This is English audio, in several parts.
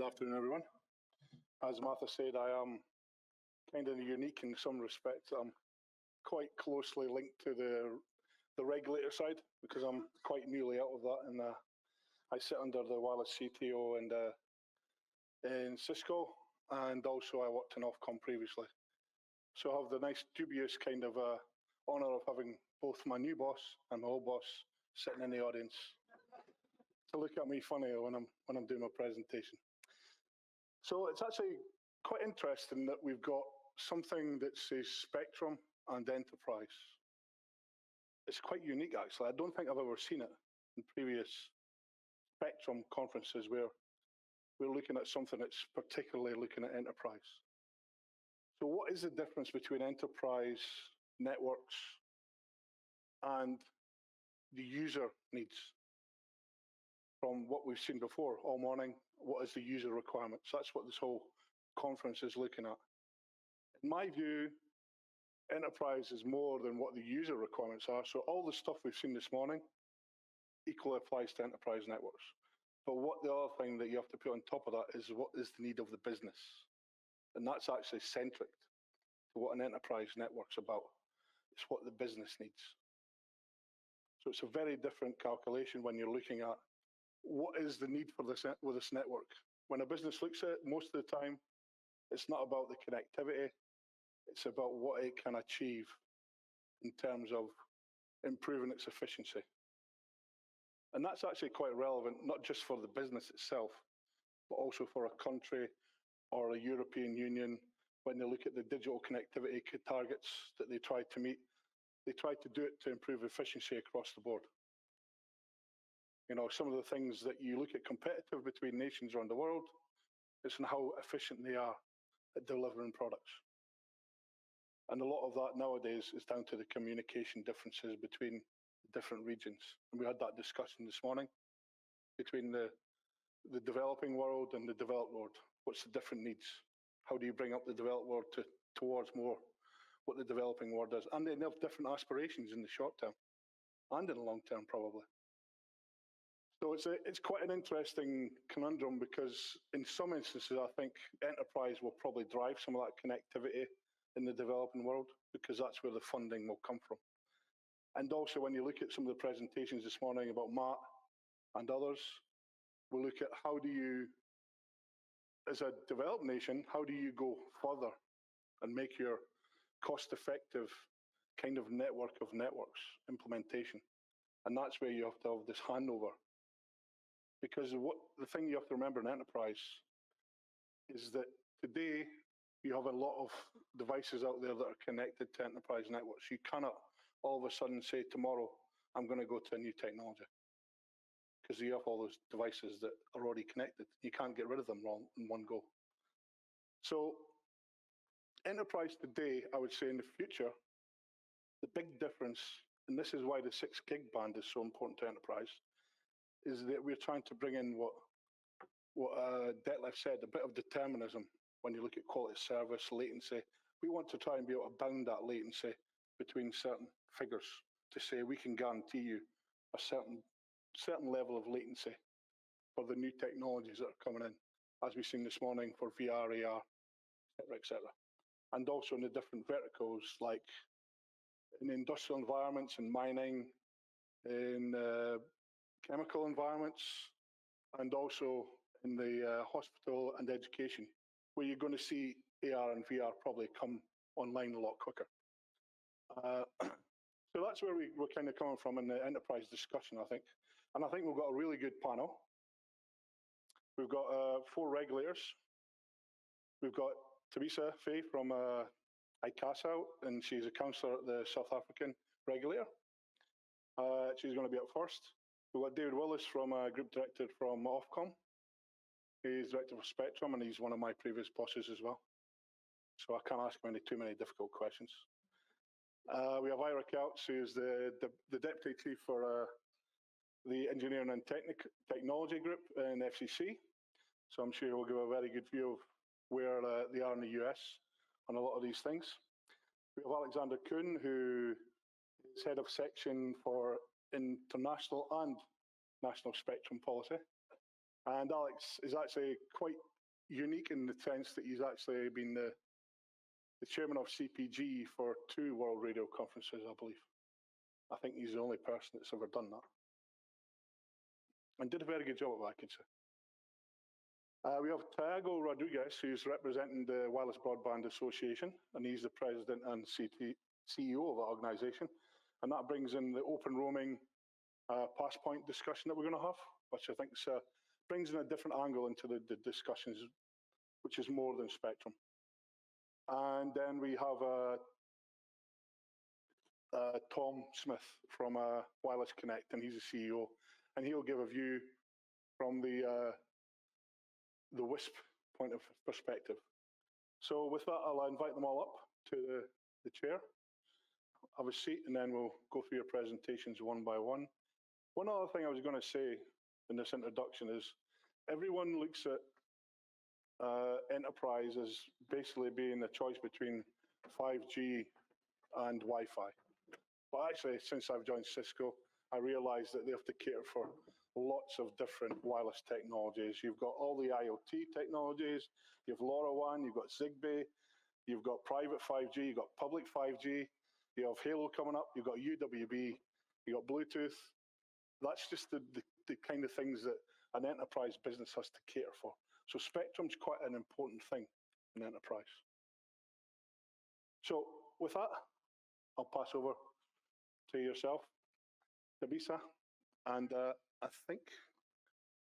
Good afternoon, everyone. As Martha said, I am kind of unique in some respects. I'm quite closely linked to the regulator side because I'm quite newly out of that, and I sit under the wireless CTO and in Cisco, and also I worked in Ofcom previously. So I have the nice dubious kind of honour of having both my new boss and my old boss sitting in the audience to look at me funny when I'm doing my presentation. So it's actually quite interesting that we've got something that says spectrum and enterprise. It's quite unique, actually. I don't think I've ever seen it in previous spectrum conferences where we're looking at something that's particularly looking at enterprise. So what is the difference between enterprise networks and the user needs? From what we've seen before all morning, what is the user requirements? That's what this whole conference is looking at. In my view, enterprise is more than what the user requirements are. So all the stuff we've seen this morning equally applies to enterprise networks. But what the other thing that you have to put on top of that is what is the need of the business? And that's actually centric to what an enterprise network's about. It's what the business needs. So it's a very different calculation when you're looking at what is the need for this with this network. When a business looks at it, most of the time, it's not about the connectivity. It's about what it can achieve in terms of improving its efficiency. And that's actually quite relevant, not just for the business itself, but also for a country or a European Union. When they look at the digital connectivity targets that they try to meet, they try to do it to improve efficiency across the board. You know, some of the things that you look at competitive between nations around the world is in how efficient they are at delivering products. And a lot of that nowadays is down to the communication differences between different regions. And we had that discussion this morning between the developing world and the developed world. What's the different needs? How do you bring up the developed world towards more what the developing world does? And they have different aspirations in the short term and in the long term, probably. So it's quite an interesting conundrum because in some instances, I think enterprise will probably drive some of that connectivity in the developing world because that's where the funding will come from. And also when you look at some of the presentations this morning about Matt and others, we'll look at how do you, as a developed nation, how do you go further and make your cost-effective kind of network of networks implementation? And that's where you have to have this handover. Because the thing you have to remember in enterprise is that today you have a lot of devices out there that are connected to enterprise networks. You cannot all of a sudden say tomorrow, I'm going to go to a new technology. Because you have all those devices that are already connected. You can't get rid of them in one go. So enterprise today, I would say in the future, the big difference, and this is why the 6 gig band is so important to enterprise, is that we're trying to bring in what Detlef said, a bit of determinism when you look at quality of service, latency. We want to try and be able to bound that latency between certain figures to say we can guarantee you a certain level of latency for the new technologies that are coming in, as we've seen this morning for VR, AR, et cetera. And also in the different verticals, like in industrial environments, in mining, in chemical environments, and also in the hospital and education, where you're going to see AR and VR probably come online a lot quicker. So that's where we're kind of coming from in the enterprise discussion, I think. And I think we've got a really good panel. We've got 4 regulators. We've got Teresa Fay from ICASA, and she's a councillor at the South African regulator. She's going to be up first. We've got David Willis from Group Director from Ofcom. He's Director for Spectrum, and he's one of my previous bosses as well. So I can't ask him too many difficult questions. We have Ira Kelts, who's the Deputy Chief for the Engineering and Technology Group in FCC. So I'm sure he'll give a very good view of where they are in the US on a lot of these things. We have Alexander Kuhn, who is Head of Section for International and National Spectrum Policy. And Alex is actually quite unique in the sense that he's actually been the chairman of CPG for 2 World Radio Conferences, I believe. I think he's the only person that's ever done that. And did a very good job of it, I can say. We have Tiago Rodriguez, who's representing the Wireless Broadband Association, and he's the president and CEO of that organisation. And that brings in the open roaming pass point discussion that we're going to have, which I think brings in a different angle into the discussions, which is more than spectrum. And then we have Tom Smith from Wireless Connect, and he's the CEO, and he'll give a view from the WISP point of perspective. So with that, I'll invite them all up to the chair, have a seat, and then we'll go through your presentations one by one. One other thing I was going to say in this introduction is everyone looks at enterprise as basically being a choice between 5G and Wi-Fi. But actually, since I've joined Cisco, I realized that they have to cater for lots of different wireless technologies. You've got all the IoT technologies, you have LoRaWAN, you've got Zigbee, you've got private 5G, you've got public 5G, you have Halo coming up, you've got UWB, you've got Bluetooth. That's just the kind of things that an enterprise business has to cater for. So spectrum's quite an important thing in enterprise. So with that, I'll pass over to yourself, Tabisa, and I think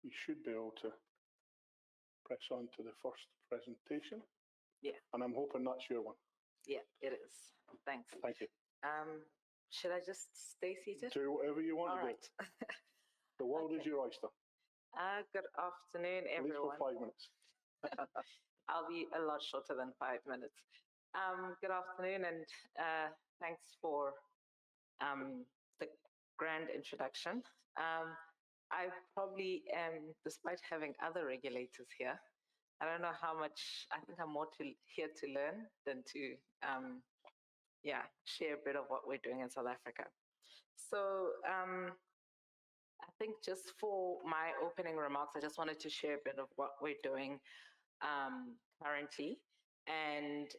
you should be able to press on to the first presentation. Yeah. And I'm hoping that's your one. Yeah, it is. Thanks. Thank you. Should I just stay seated? Do whatever you want All to right. do. The world is your oyster. Good afternoon, everyone. At least for 5 minutes. I'll be a lot shorter than 5 minutes. Good afternoon, and thanks for the grand introduction. I probably am, despite having other regulators here, I don't know how much, I think I'm more here to learn than to, share a bit of what we're doing in South Africa. So I think just for my opening remarks, I just wanted to share a bit of what we're doing currently. And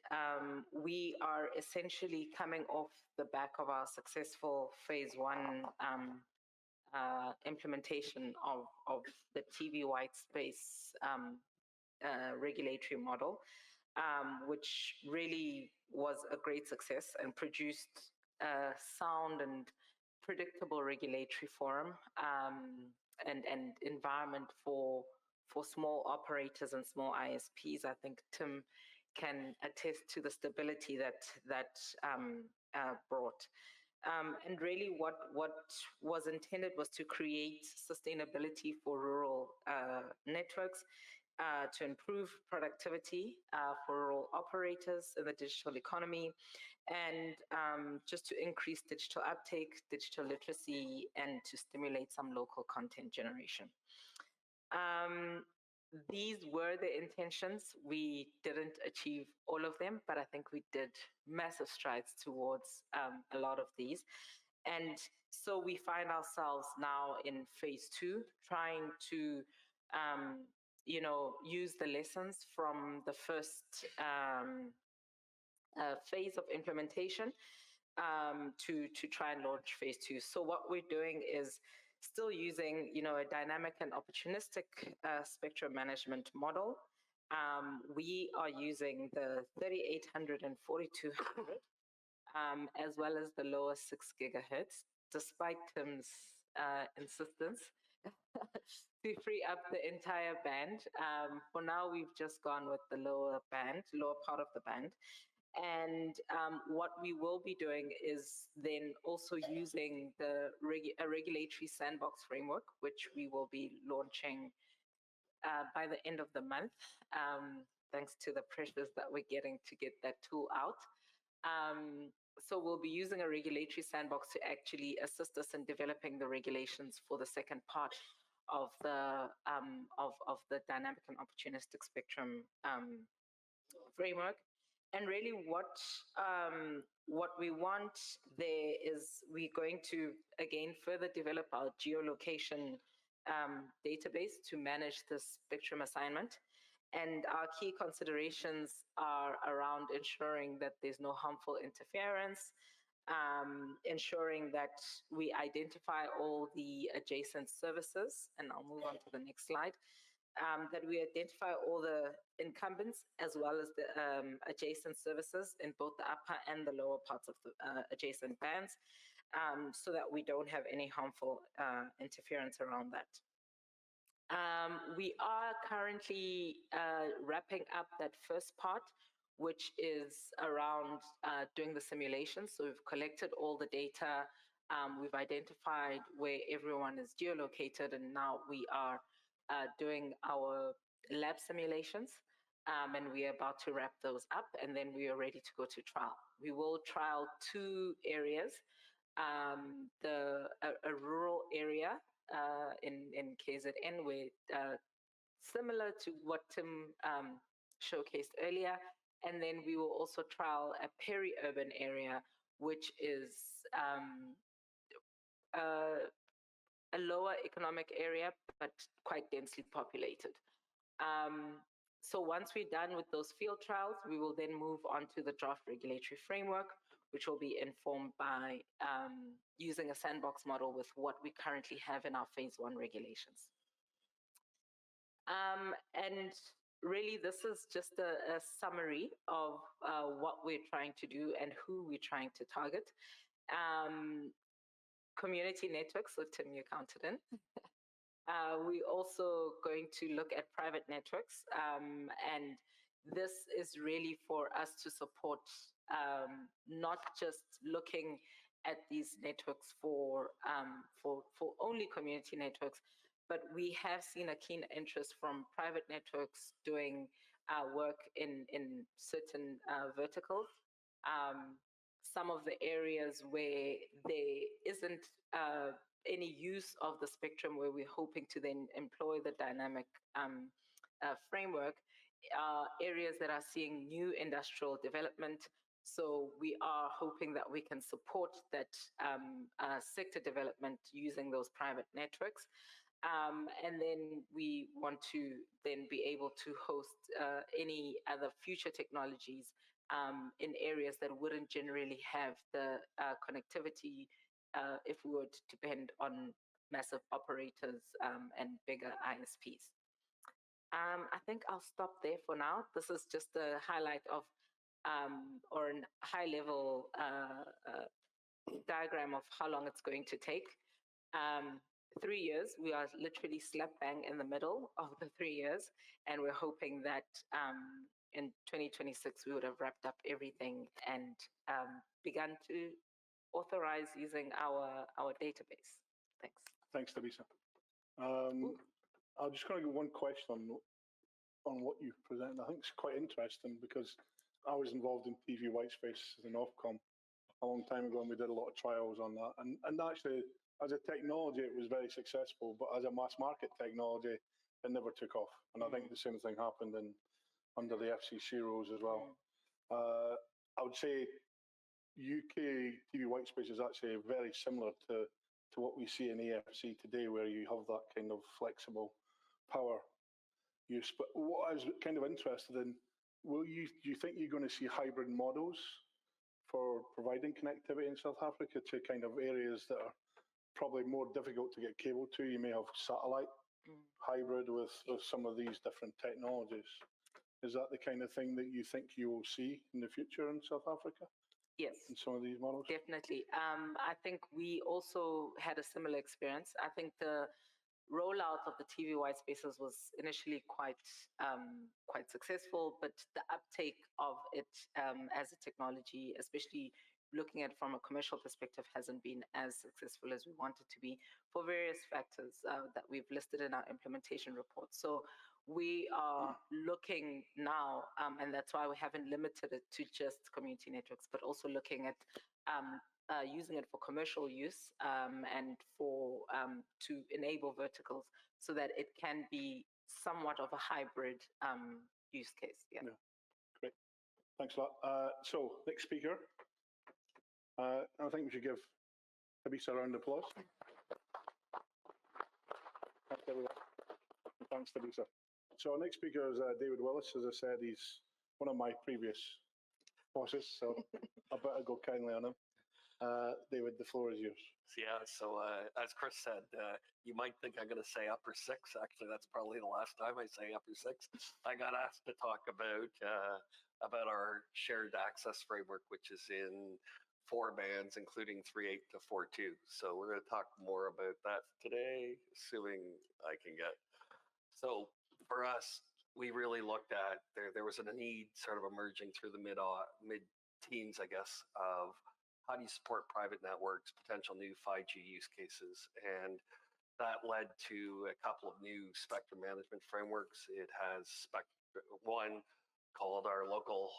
we are essentially coming off the back of our successful phase 1 implementation of the TV white space regulatory model, which really was a great success and produced a sound and predictable regulatory forum and environment for small operators and small ISPs. I think Tim can attest to the stability that brought. And really what was intended was to create sustainability for rural networks, to improve productivity for rural operators in the digital economy, and just to increase digital uptake, digital literacy, and to stimulate some local content generation. These were the intentions. We didn't achieve all of them, but I think we did massive strides towards a lot of these. And so we find ourselves now in phase 2, trying to use the lessons from the first phase of implementation to try and launch phase 2. So what we're doing is still using, a dynamic and opportunistic spectrum management model. We are using the 3800 and 4200, as well as the lower 6 gigahertz, despite Tim's insistence to free up the entire band. For now, we've just gone with the lower part of the band. And what we will be doing is then also using a regulatory sandbox framework, which we will be launching by the end of the month, thanks to the pressures that we're getting to get that tool out. So we'll be using a regulatory sandbox to actually assist us in developing the regulations for the second part of the dynamic and opportunistic spectrum framework. And really what we want there is we're going to, again, further develop our geolocation database to manage the spectrum assignment. And our key considerations are around ensuring that there's no harmful interference, ensuring that we identify all the adjacent services, and I'll move on to the next slide, that we identify all the incumbents as well as the adjacent services in both the upper and the lower parts of the adjacent bands, so that we don't have any harmful interference around that. We are currently wrapping up that first part, which is around doing the simulations. So we've collected all the data, we've identified where everyone is geolocated, and now we are doing our lab simulations, and we are about to wrap those up, and then we are ready to go to trial. We will trial 2 areas, a rural area in KZN, where similar to what Tim showcased earlier, and then we will also trial a peri-urban area, which is a lower economic area, but quite densely populated. So once we're done with those field trials, we will then move on to the draft regulatory framework, which will be informed by using a sandbox model with what we currently have in our phase 1 regulations. And really, this is just a summary of what we're trying to do and who we're trying to target. Community networks, so Tim, you counted in. We're also going to look at private networks, and this is really for us to support not just looking at these networks for only community networks, but we have seen a keen interest from private networks doing work in certain verticals. Some of the areas where there isn't any use of the spectrum, where we're hoping to then employ the dynamic framework, areas that are seeing new industrial development. So we are hoping that we can support that sector development using those private networks. And then we want to then be able to host any other future technologies in areas that wouldn't generally have the connectivity if we were to depend on massive operators and bigger ISPs. I think I'll stop there for now. This is just a highlight of or a high level diagram of how long it's going to take. 3 years, we are literally slap bang in the middle of the 3 years, and we're hoping that in 2026 we would have wrapped up everything and begun to authorize using our database. Thanks. Thanks, Teresa. I'm just going to get one question on what you've presented. I think it's quite interesting because I was involved in TV Whitespace as an Ofcom a long time ago, and we did a lot of trials on that. And actually, as a technology, it was very successful, but as a mass market technology, it never took off. And I think the same thing happened under the FCC rules as well. I would say UK TV Whitespace is actually very similar to what we see in AFC today, where you have that kind of flexible power use. But what I was kind of interested in, do you think you're going to see hybrid models for providing connectivity in South Africa to kind of areas that are probably more difficult to get cable to? You may have satellite hybrid with some of these different technologies. Is that the kind of thing that you think you will see in the future in South Africa? Yes. In some of these models? Definitely. I think we also had a similar experience. I think the rollout of the TV Whitespaces was initially quite successful, but the uptake of it as a technology, especially looking at it from a commercial perspective, hasn't been as successful as we wanted to be for various factors that we've listed in our implementation report. So we are looking now, and that's why we haven't limited it to just community networks, but also looking at using it for commercial use and for to enable verticals so that it can be somewhat of a hybrid use case. Yeah. Great. Thanks a lot. So next speaker. I think we should give Teresa a round of applause. Thanks, Teresa. So our next speaker is David Willis. As I said, he's one of my previous bosses, so I better go kindly on him. David, the floor is yours. Yeah, so as Chris said, you might think I'm going to say upper six. Actually, that's probably the last time I say upper six. I got asked to talk about our shared access framework, which is in 4 bands, including 3.8 to 4.2. So we're going to talk more about that today, assuming I can get. So for us, we really looked at there was a need sort of emerging through the mid teens, I guess, of how do you support private networks, potential new 5G use cases, and that led to a couple of new spectrum management frameworks. It has one called our local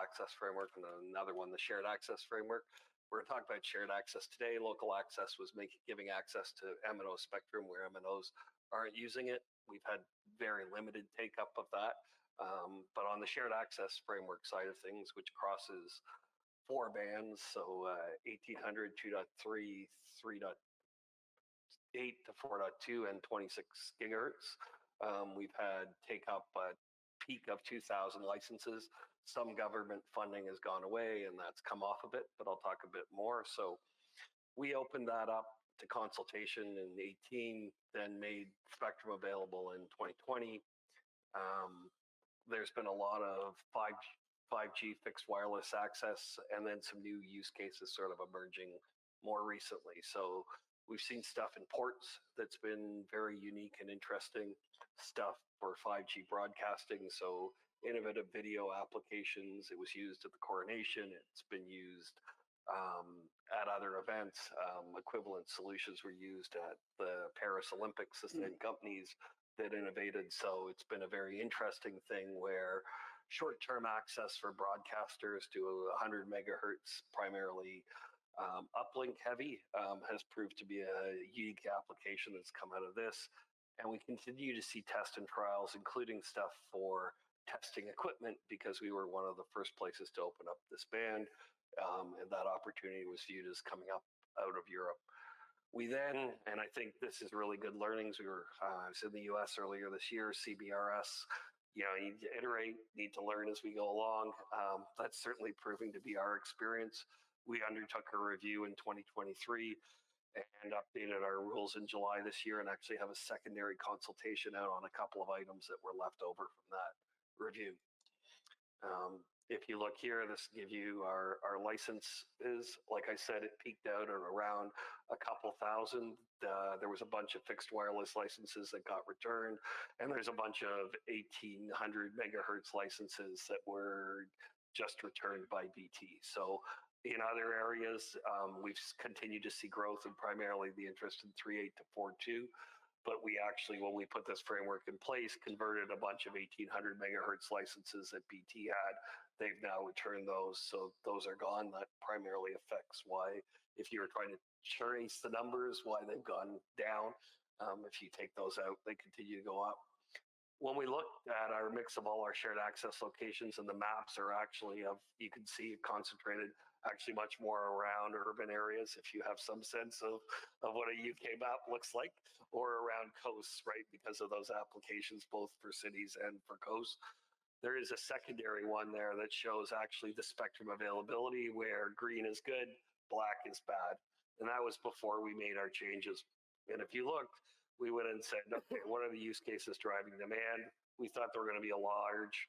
access framework, and another one, the shared access framework. We're going to talk about shared access today. Local access was giving access to MNO spectrum where MNOs aren't using it. We've had very limited take up of that. But on the shared access framework side of things, which crosses 4 bands, so 1800, 2.3, 3.8 to 4.2, and 26 gigahertz. We've had take up a peak of 2,000 licenses. Some government funding has gone away and that's come off a bit, but I'll talk a bit more. So we opened that up to consultation in 2018, then made spectrum available in 2020. There's been a lot of 5G fixed wireless access, and then some new use cases sort of emerging more recently. So we've seen stuff in ports that's been very unique and interesting, stuff for 5G broadcasting. So innovative video applications. It was used at the coronation. It's been used at other events. Equivalent solutions were used at the Paris Olympics, the same companies that innovated. So it's been a very interesting thing where short-term access for broadcasters to 100 megahertz, primarily uplink heavy, has proved to be a unique application that's come out of this. And we continue to see test and trials, including stuff for testing equipment, because we were one of the first places to open up this band. And that opportunity was viewed as coming up out of Europe. We then, and I think this is really good learnings, I was in the US earlier this year, CBRS, you need to iterate, need to learn as we go along. That's certainly proving to be our experience. We undertook a review in 2023 and updated our rules in July this year, and actually have a secondary consultation out on a couple of items that were left over from that review. If you look here, this gives you our licenses. Like I said, it peaked out at around a couple thousand. There was a bunch of fixed wireless licenses that got returned, and there's a bunch of 1800 megahertz licenses that were just returned by BT. So in other areas, we've continued to see growth and primarily the interest in 3.8 to 4.2. But we actually, when we put this framework in place, converted a bunch of 1800 megahertz licenses that BT had. They've now returned those, so those are gone. That primarily affects why, if you were trying to trace the numbers, why they've gone down. If you take those out, they continue to go up. When we look at our mix of all our shared access locations, and the maps are actually you can see it concentrated actually much more around urban areas, if you have some sense of what a UK map looks like, or around coasts, right? Because of those applications, both for cities and for coasts. There is a secondary one there that shows actually the spectrum availability, where green is good, black is bad. And that was before we made our changes. And if you looked, we went and said, okay, what are the use cases driving demand? We thought there were going to be a large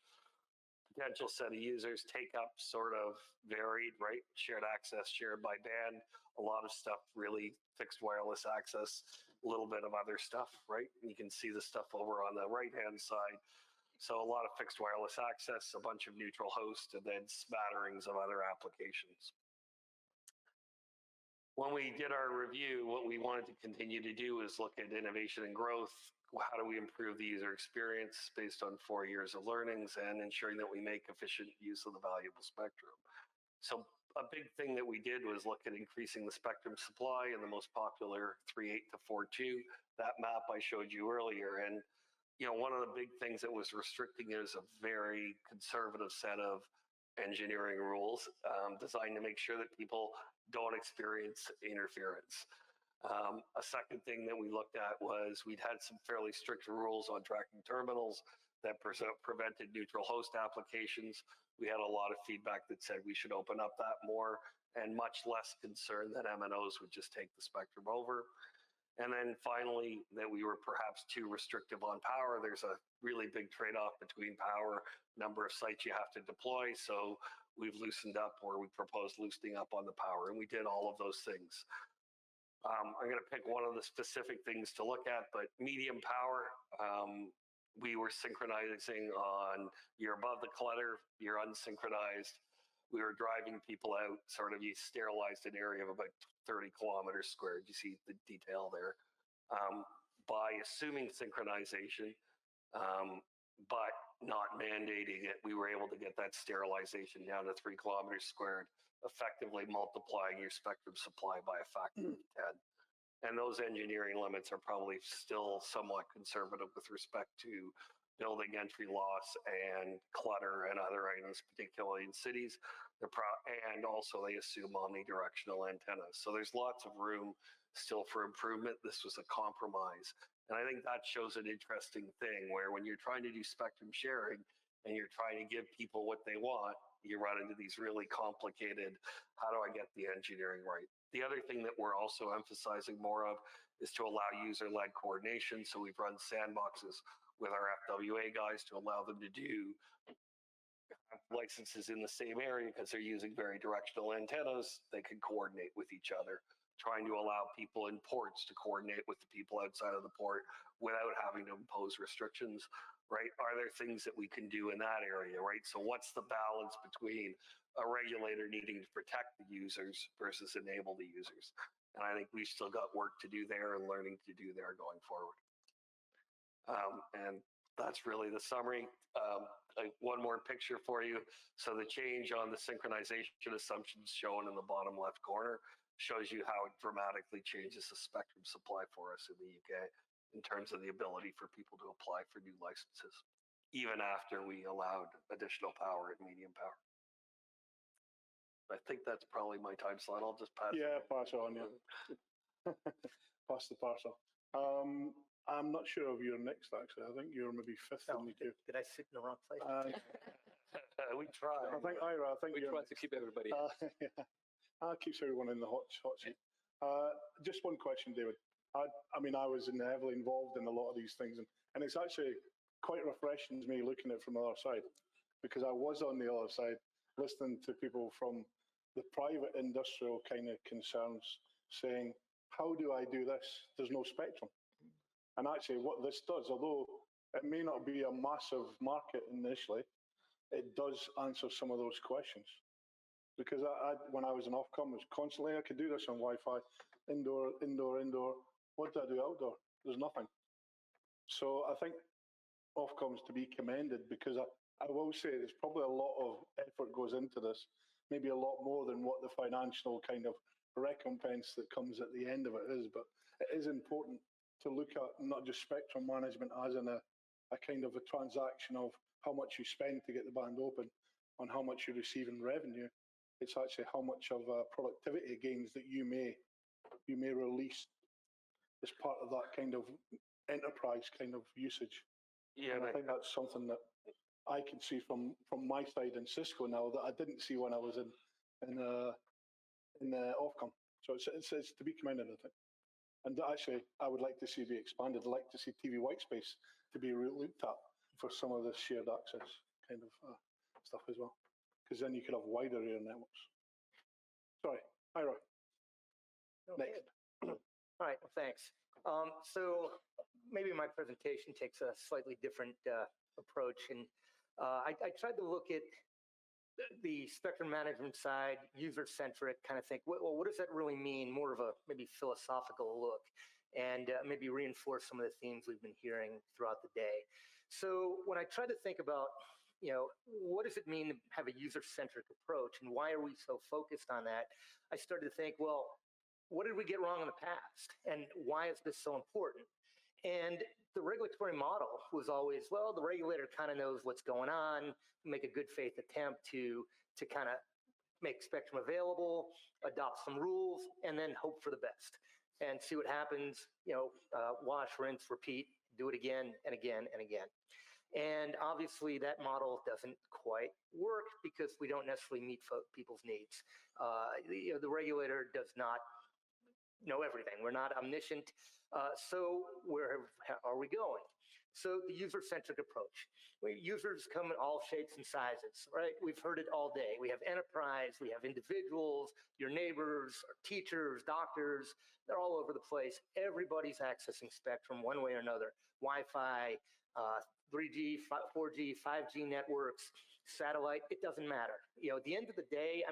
potential set of users. Take up sort of varied, right? Shared access, shared by band, a lot of stuff, really fixed wireless access, a little bit of other stuff, right? You can see the stuff over on the right-hand side. So a lot of fixed wireless access, a bunch of neutral hosts, and then smatterings of other applications. When we did our review, what we wanted to continue to do is look at innovation and growth. How do we improve the user experience based on 4 years of learnings, and ensuring that we make efficient use of the valuable spectrum? So a big thing that we did was look at increasing the spectrum supply in the most popular 3.8 to 4.2. That map I showed you earlier. And one of the big things that was restricting it is a very conservative set of engineering rules designed to make sure that people don't experience interference. A second thing that we looked at was we'd had some fairly strict rules on tracking terminals that prevented neutral host applications. We had a lot of feedback that said we should open up that more, and much less concern that MNOs would just take the spectrum over. And then finally, that we were perhaps too restrictive on power. There's a really big trade-off between power, number of sites you have to deploy. So we've loosened up, or we proposed loosening up on the power, and we did all of those things. I'm going to pick one of the specific things to look at, but medium power, we were synchronizing on you're above the clutter, you're unsynchronized. We were driving people out, sort of, you sterilized an area of about 30 kilometers squared. You see the detail there. By assuming synchronization, but not mandating it, we were able to get that sterilization down to 3 kilometers squared, effectively multiplying your spectrum supply by a factor of 10. And those engineering limits are probably still somewhat conservative with respect to building entry loss and clutter and other items, particularly in cities. And also they assume omnidirectional antennas. So there's lots of room still for improvement. This was a compromise. And I think that shows an interesting thing where when you're trying to do spectrum sharing and you're trying to give people what they want, you run into these really complicated, how do I get the engineering right? The other thing that we're also emphasizing more of is to allow user-led coordination. So we've run sandboxes with our FWA guys to allow them to do licenses in the same area because they're using very directional antennas. They can coordinate with each other, trying to allow people in ports to coordinate with the people outside of the port without having to impose restrictions, right? Are there things that we can do in that area, right? So what's the balance between a regulator needing to protect the users versus enable the users? And I think we've still got work to do there and learning to do there going forward. And that's really the summary. One more picture for you. So the change on the synchronization assumptions shown in the bottom left corner shows you how it dramatically changes the spectrum supply for us in the UK in terms of the ability for people to apply for new licenses, even after we allowed additional power at medium power. I think that's probably my time slot. I'll just pass. Yeah, pass on, yeah. Pass the parcel. I'm not sure if you're next, actually. I think you're maybe fifth in the queue. Did I sit in the wrong place? We try. I think, Ira, We try to keep everybody. yeah. Keeps everyone in the hot seat. Just one question, David. I mean, I was heavily involved in a lot of these things, and it's actually quite refreshing to me looking at it from the other side, because I was on the other side listening to people from the private industrial kind of concerns saying, how do I do this? There's no spectrum. And actually what this does, although it may not be a massive market initially, it does answer some of those questions. Because when I was in Ofcom, it was constantly, I could do this on Wi-Fi, indoor, indoor, indoor. What do I do outdoor? There's nothing. So I think Ofcom's to be commended, because I will say there's probably a lot of effort goes into this, maybe a lot more than what the financial kind of recompense that comes at the end of it is. But it is important to look at not just spectrum management as in a kind of a transaction of how much you spend to get the band open on how much you receive in revenue. It's actually how much of productivity gains that you may release as part of that kind of enterprise kind of usage. Yeah, and I think that's something that I can see from my side in Cisco now that I didn't see when I was in Ofcom. So it's to be commended, I think. And actually, I would like to see it be expanded. I'd like to see TV Whitespace to be looked at for some of the shared access kind of stuff as well, because then you could have wider area networks. Sorry, Ira. Okay. Next. All right, well, thanks. So maybe my presentation takes a slightly different approach, and I tried to look at the spectrum management side, user-centric, kind of think, well, what does that really mean? More of a maybe philosophical look, and maybe reinforce some of the themes we've been hearing throughout the day. So when I try to think about, what does it mean to have a user-centric approach, and why are we so focused on that? I started to think, well, what did we get wrong in the past, and why is this so important? And the regulatory model was always, well, the regulator kind of knows what's going on, make a good faith attempt to kind of make spectrum available, adopt some rules, and then hope for the best. and see what happens. Wash, rinse, repeat, do it again and again and again. And obviously that model doesn't quite work because we don't necessarily meet people's needs. The regulator does not know everything. We're not omniscient. So where are we going? So the user-centric approach. Users come in all shapes and sizes, right? We've heard it all day. We have enterprise, we have individuals, your neighbors, teachers, doctors, they're all over the place. Everybody's accessing spectrum one way or another. Wi-Fi, 3G, 4G, 5G networks, satellite, it doesn't matter. At the end of the day,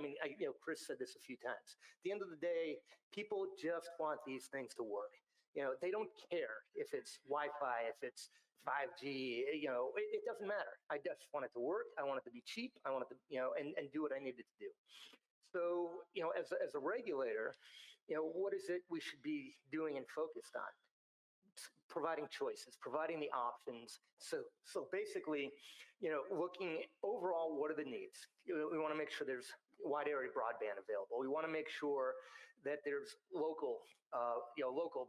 Chris said this a few times. At the end of the day, people just want these things to work. They don't care if it's Wi-Fi, if it's 5G, it doesn't matter. I just want it to work. I want it to be cheap. I want it to, and do what I need it to do. So, as a regulator, what is it we should be doing and focused on? Providing choices, providing the options. So basically, looking overall, what are the needs? We want to make sure there's wide area broadband available. We want to make sure that there's local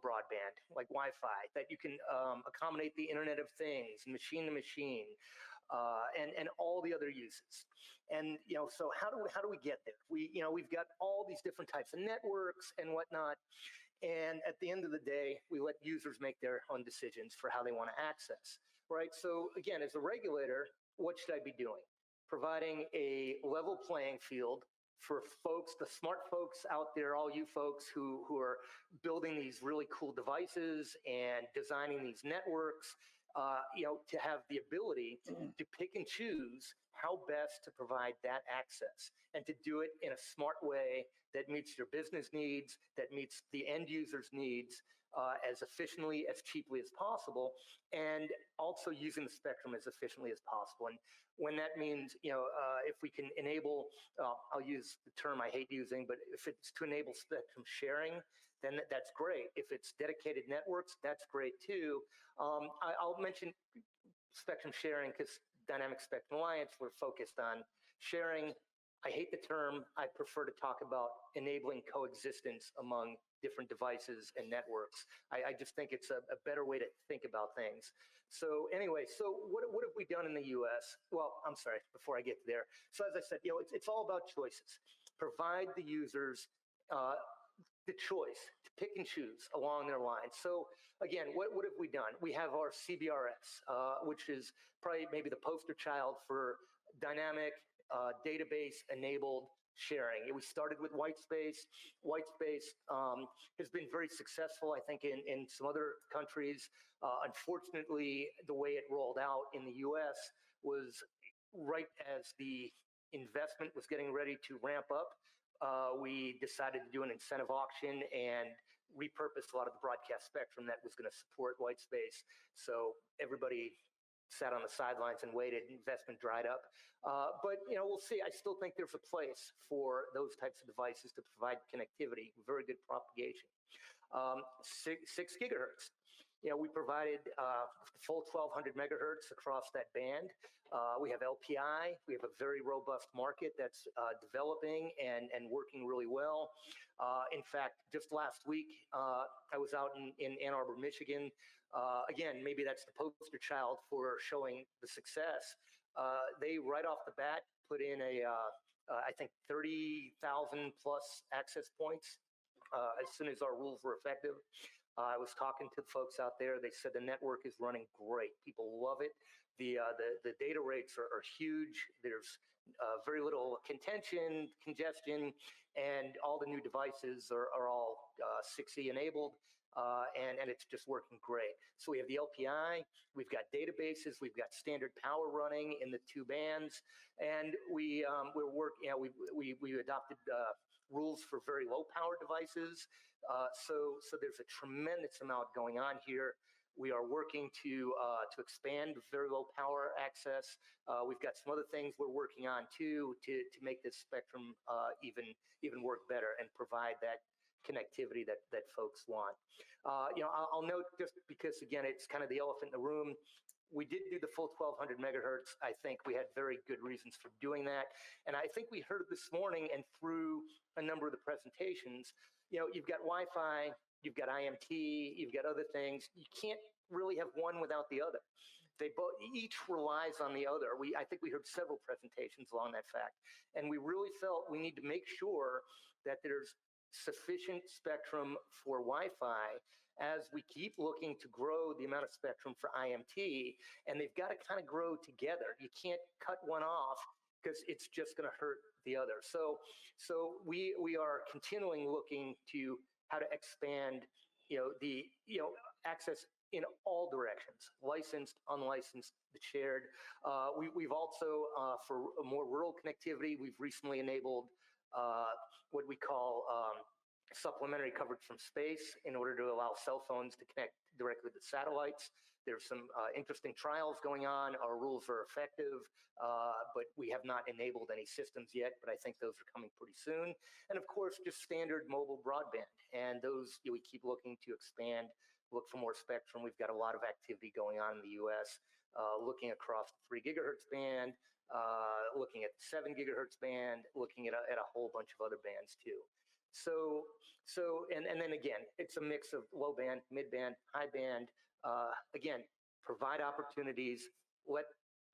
broadband like Wi-Fi, that you can accommodate the Internet of Things, machine to machine, and all the other uses. And so how do we get there? We've got all these different types of networks and whatnot. And at the end of the day, we let users make their own decisions for how they want to access, right? So again, as a regulator, what should I be doing? Providing a level playing field for folks, the smart folks out there, all you folks who are building these really cool devices and designing these networks, to have the ability to pick and choose how best to provide that access and to do it in a smart way that meets your business needs, that meets the end user's needs as efficiently, as cheaply as possible, and also using the spectrum as efficiently as possible. And when that means, if we can enable, I'll use the term I hate using, but if it's to enable spectrum sharing, then that's great. If it's dedicated networks, that's great too. I'll mention spectrum sharing because Dynamic Spectrum Alliance, we're focused on sharing. I hate the term. I prefer to talk about enabling coexistence among different devices and networks. I just think it's a better way to think about things. So anyway, so what have we done in the US? Well, I'm sorry, before I get there. So as I said, it's all about choices. Provide the users the choice to pick and choose along their lines. So again, what have we done? We have our CBRS, which is probably maybe the poster child for dynamic database enabled sharing. We started with Whitespace. Whitespace has been very successful, I think, in some other countries. Unfortunately, the way it rolled out in the US was right as the investment was getting ready to ramp up. We decided to do an incentive auction and repurpose a lot of the broadcast spectrum that was going to support Whitespace. So everybody sat on the sidelines and waited. Investment dried up. But we'll see. I still think there's a place for those types of devices to provide connectivity, very good propagation. 6 gigahertz. We provided the full 1200 megahertz across that band. We have LPI. We have a very robust market that's developing and working really well. In fact, just last week, I was out in Ann Arbor, Michigan. Again, maybe that's the poster child for showing the success. They, right off the bat, put in I think 30,000 plus access points as soon as our rules were effective. I was talking to the folks out there. They said the network is running great. People love it. The data rates are huge. There's very little congestion, and all the new devices are all 6E enabled, and it's just working great. So we have the LPI, we've got databases, we've got standard power running in the 2 bands, and we adopted rules for very low power devices. So there's a tremendous amount going on here. We are working to expand very low power access. We've got some other things we're working on too to make this spectrum even work better and provide that connectivity that folks want. I'll note, just because again it's kind of the elephant in the room, we did do the full 1200 megahertz. I think we had very good reasons for doing that. And I think we heard this morning and through a number of the presentations, you've got Wi-Fi, you've got IMT, you've got other things. You can't really have one without the other. They both each relies on the other. I think we heard several presentations along that fact, and we really felt we need to make sure that there's sufficient spectrum for Wi-Fi as we keep looking to grow the amount of spectrum for IMT, and they've got to kind of grow together. You can't cut one off because it's just going to hurt the other. So we are continuing looking to how to expand, the access in all directions, licensed, unlicensed, shared. We've also, for more rural connectivity, we've recently enabled what we call supplementary coverage from space in order to allow cell phones to connect directly to satellites. There's some interesting trials going on. Our rules are effective, but we have not enabled any systems yet, but I think those are coming pretty soon. And of course, just standard mobile broadband. And those we keep looking to expand, look for more spectrum. We've got a lot of activity going on in the US, looking across the 3 GHz band, looking at the 7 GHz band, looking at a whole bunch of other bands too. And then again, it's a mix of low band, mid band, high band. Again, provide opportunities, let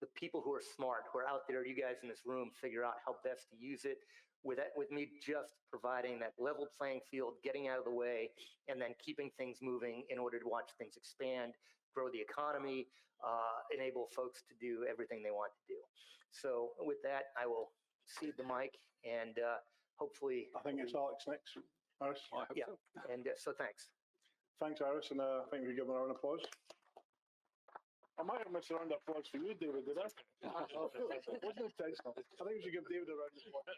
the people who are smart, who are out there, you guys in this room, figure out how best to use it. With me just providing that level playing field, getting out of the way, and then keeping things moving in order to watch things expand, grow the economy, enable folks to do everything they want to do. So with that, I will cede the mic, and hopefully... I think it's Alex next. Iris? Well, I hope Yeah, so. and so thanks. Thanks, Iris, and I think we give her an applause. I might have missed a round of applause for you, David, did I? Wasn't intentional. I think we should give David a round of applause.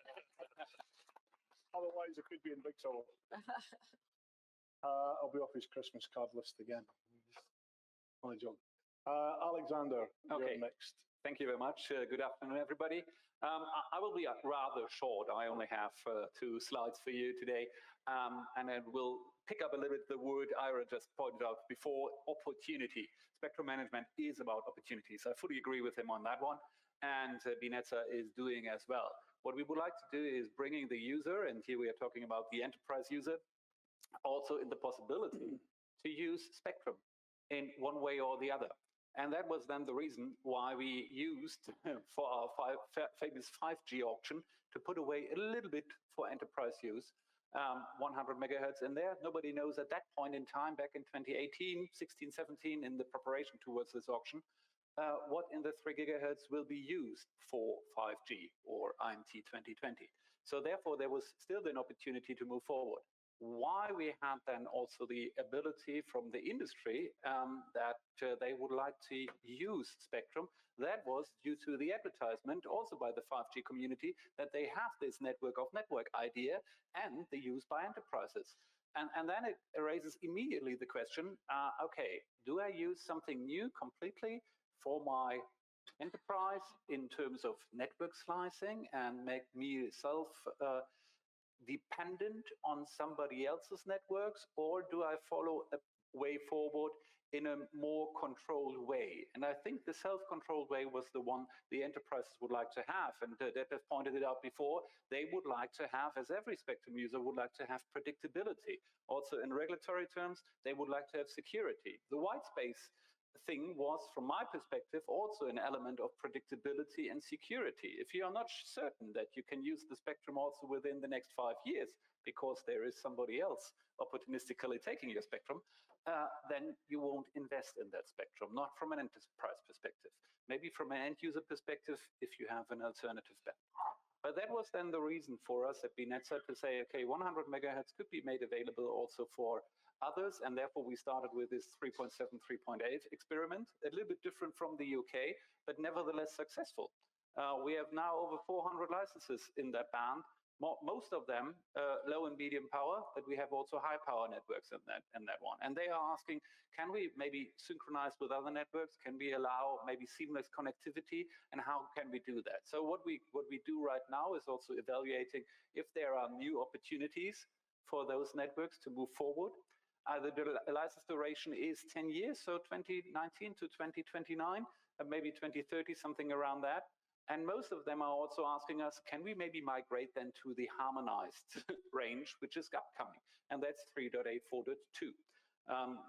Otherwise, it could be in big trouble. I'll be off his Christmas card list again. Only joke. Alexander, Okay. you're next. Thank you very much. Good afternoon, everybody. I will be rather short. I only have 2 slides for you today. And I will pick up a little bit the word Ira just pointed out before, opportunity. Spectrum management is about opportunities. I fully agree with him on that one. And BNetzA is doing as well. What we would like to do is bringing the user, and here we are talking about the enterprise user, also in the possibility to use spectrum in one way or the other. And that was then the reason why we used for our famous 5G auction to put away a little bit for enterprise use, 100 megahertz in there. Nobody knows at that point in time, back in 2018, 16, 17, in the preparation towards this auction, what in the 3 gigahertz will be used for 5G or IMT 2020. So therefore, there was still an opportunity to move forward. Why we had then also the ability from the industry that they would like to use spectrum, that was due to the advertisement also by the 5G community that they have this network of network idea and the use by enterprises. And then it raises immediately the question, okay, do I use something new completely for my enterprise in terms of network slicing and make me dependent on somebody else's networks, or do I follow a way forward in a more controlled way? And I think the self-controlled way was the one the enterprises would like to have. And Deb has pointed it out before, they would like to have, as every spectrum user would like to have, predictability. Also in regulatory terms, they would like to have security. The white space thing was, from my perspective, also an element of predictability and security. If you are not certain that you can use the spectrum also within the next 5 years, because there is somebody else opportunistically taking your spectrum, then you won't invest in that spectrum, not from an enterprise perspective. Maybe from an end user perspective, if you have an alternative band. But that was then the reason for us at BNetzA to say, okay, 100 megahertz could be made available also for others, and therefore we started with this 3.7, 3.8 experiment, a little bit different from the UK, but nevertheless successful. We have now over 400 licenses in that band, most of them low and medium power, but we have also high power networks in that one. And they are asking, can we maybe synchronize with other networks? Can we allow maybe seamless connectivity? And how can we do that? So what we do right now is also evaluating if there are new opportunities for those networks to move forward. The license duration is 10 years, so 2019 to 2029, and maybe 2030, something around that. And most of them are also asking us, can we maybe migrate then to the harmonized range, which is upcoming? And that's 3.8.4.2.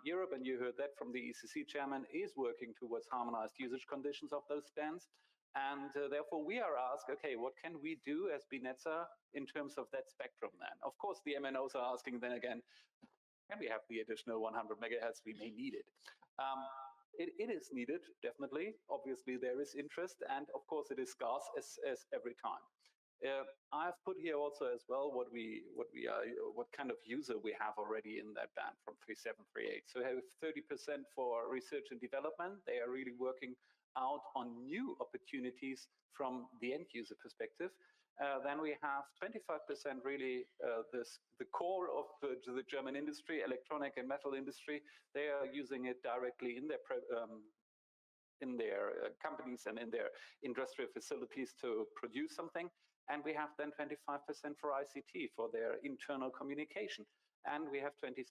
Europe, and you heard that from the ECC chairman, is working towards harmonized usage conditions of those bands. And therefore, we are asked, okay, what can we do as BNetzA in terms of that spectrum then? Of course, the MNOs are asking then again, can we have the additional 100 megahertz? We may need it. It is needed, definitely. Obviously, there is interest, and of course, it is scarce as every time. I've put here also as well what kind of user we have already in that band from 3738. So we have 30% for research and development. They are really working out on new opportunities from the end user perspective. Then we have 25% really the core of the German industry, electronic and metal industry. They are using it directly in their companies and in their industrial facilities to produce something. And we have then 25% for ICT, for their internal communication. And we have 20%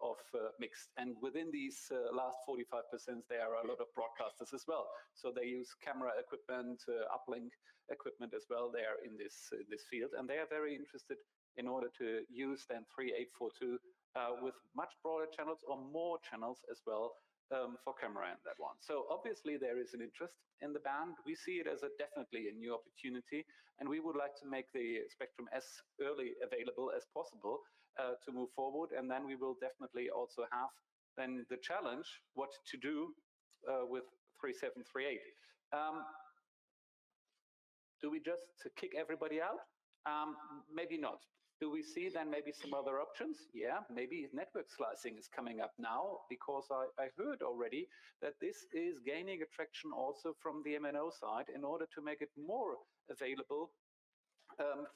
of mixed. And within these last 45%, there are a lot of broadcasters as well. So they use camera equipment, uplink equipment as well there in this field. And they are very interested in order to use then 3842 with much broader channels or more channels as well for camera in that one. So obviously there is an interest in the band. We see it as definitely a new opportunity, and we would like to make the spectrum as early available as possible to move forward. And then we will definitely also have then the challenge what to do with 3738. Do we just kick everybody out? Maybe not. Do we see then maybe some other options? Yeah, maybe network slicing is coming up now, because I heard already that this is gaining attraction also from the MNO side in order to make it more available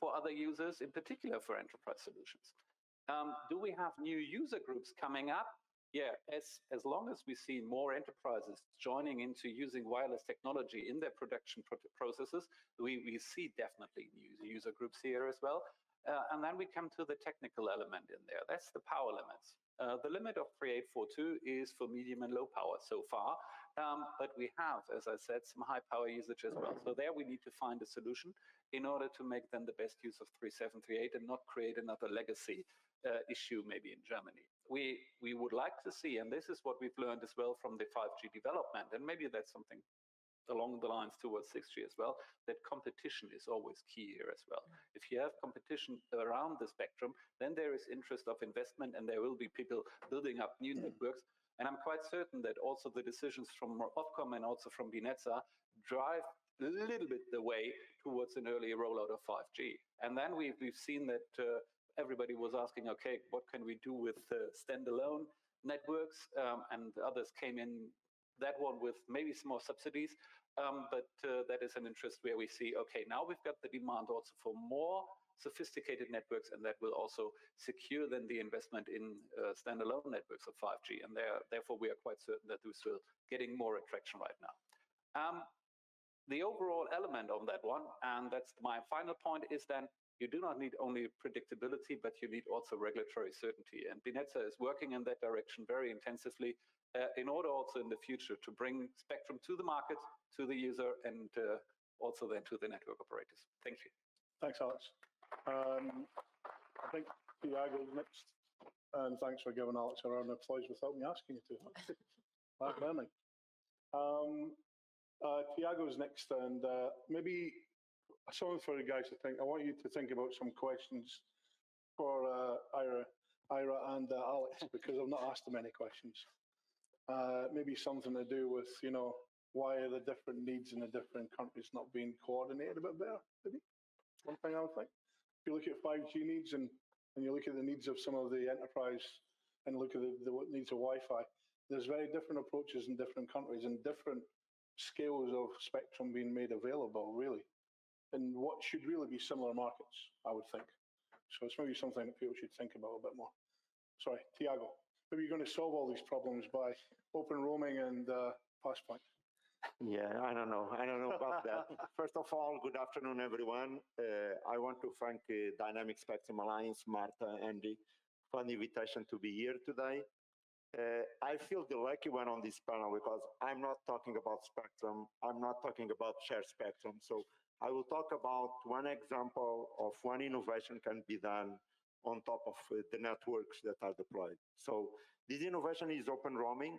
for other users, in particular for enterprise solutions. Do we have new user groups coming up? Yeah, as long as we see more enterprises joining into using wireless technology in their production processes, we see definitely new user groups here as well. And then we come to the technical element in there. That's the power limits. The limit of 3842 is for medium and low power so far, but we have, as I said, some high power usage as well. So there we need to find a solution in order to make then the best use of 3738 and not create another legacy issue maybe in Germany. We would like to see, and this is what we've learned as well from the 5G development, and maybe that's something along the lines towards 6G as well, that competition is always key here as well. If you have competition around the spectrum, then there is interest of investment, and there will be people building up new networks. And I'm quite certain that also the decisions from Ofcom and also from BNetzA drive a little bit the way towards an early rollout of 5G. And then we've seen that everybody was asking, okay, what can we do with standalone networks? And others came in that one with maybe some more subsidies, but that is an interest where we see, okay, now we've got the demand also for more sophisticated networks, and that will also secure then the investment in standalone networks of 5G, and therefore we are quite certain that this will getting more attraction right now. The overall element on that one, and that's my final point, is then you do not need only predictability, but you need also regulatory certainty. And BNetzA is working in that direction very intensively in order also in the future to bring spectrum to the market, to the user, and also then to the network operators. Thank you. Thanks, Alex. I think Thiago's next, and thanks for giving Alex a round of applause without me asking you to. Like learning. Thiago's next, and maybe something for you guys to think. I want you to think about some questions for Ira and Alex, because I've not asked them any questions. Maybe something to do with, you know, why are the different needs in the different countries not being coordinated a bit better, maybe? One thing I would think. If you look at 5G needs and you look at the needs of some of the enterprise and look at the needs of Wi-Fi, there's very different approaches in different countries and different scales of spectrum being made available, really. And what should really be similar markets, I would think. So it's maybe something that people should think about a bit more. Sorry, Thiago. Maybe you're going to solve all these problems by open roaming and Passpoint. Yeah, I don't know about that. First of all, good afternoon, everyone. I want to thank Dynamic Spectrum Alliance, Marta, Andy, for the invitation to be here today. I feel the lucky one on this panel because I'm not talking about spectrum. I'm not talking about shared spectrum. So I will talk about one example of one innovation can be done on top of the networks that are deployed. So this innovation is open roaming.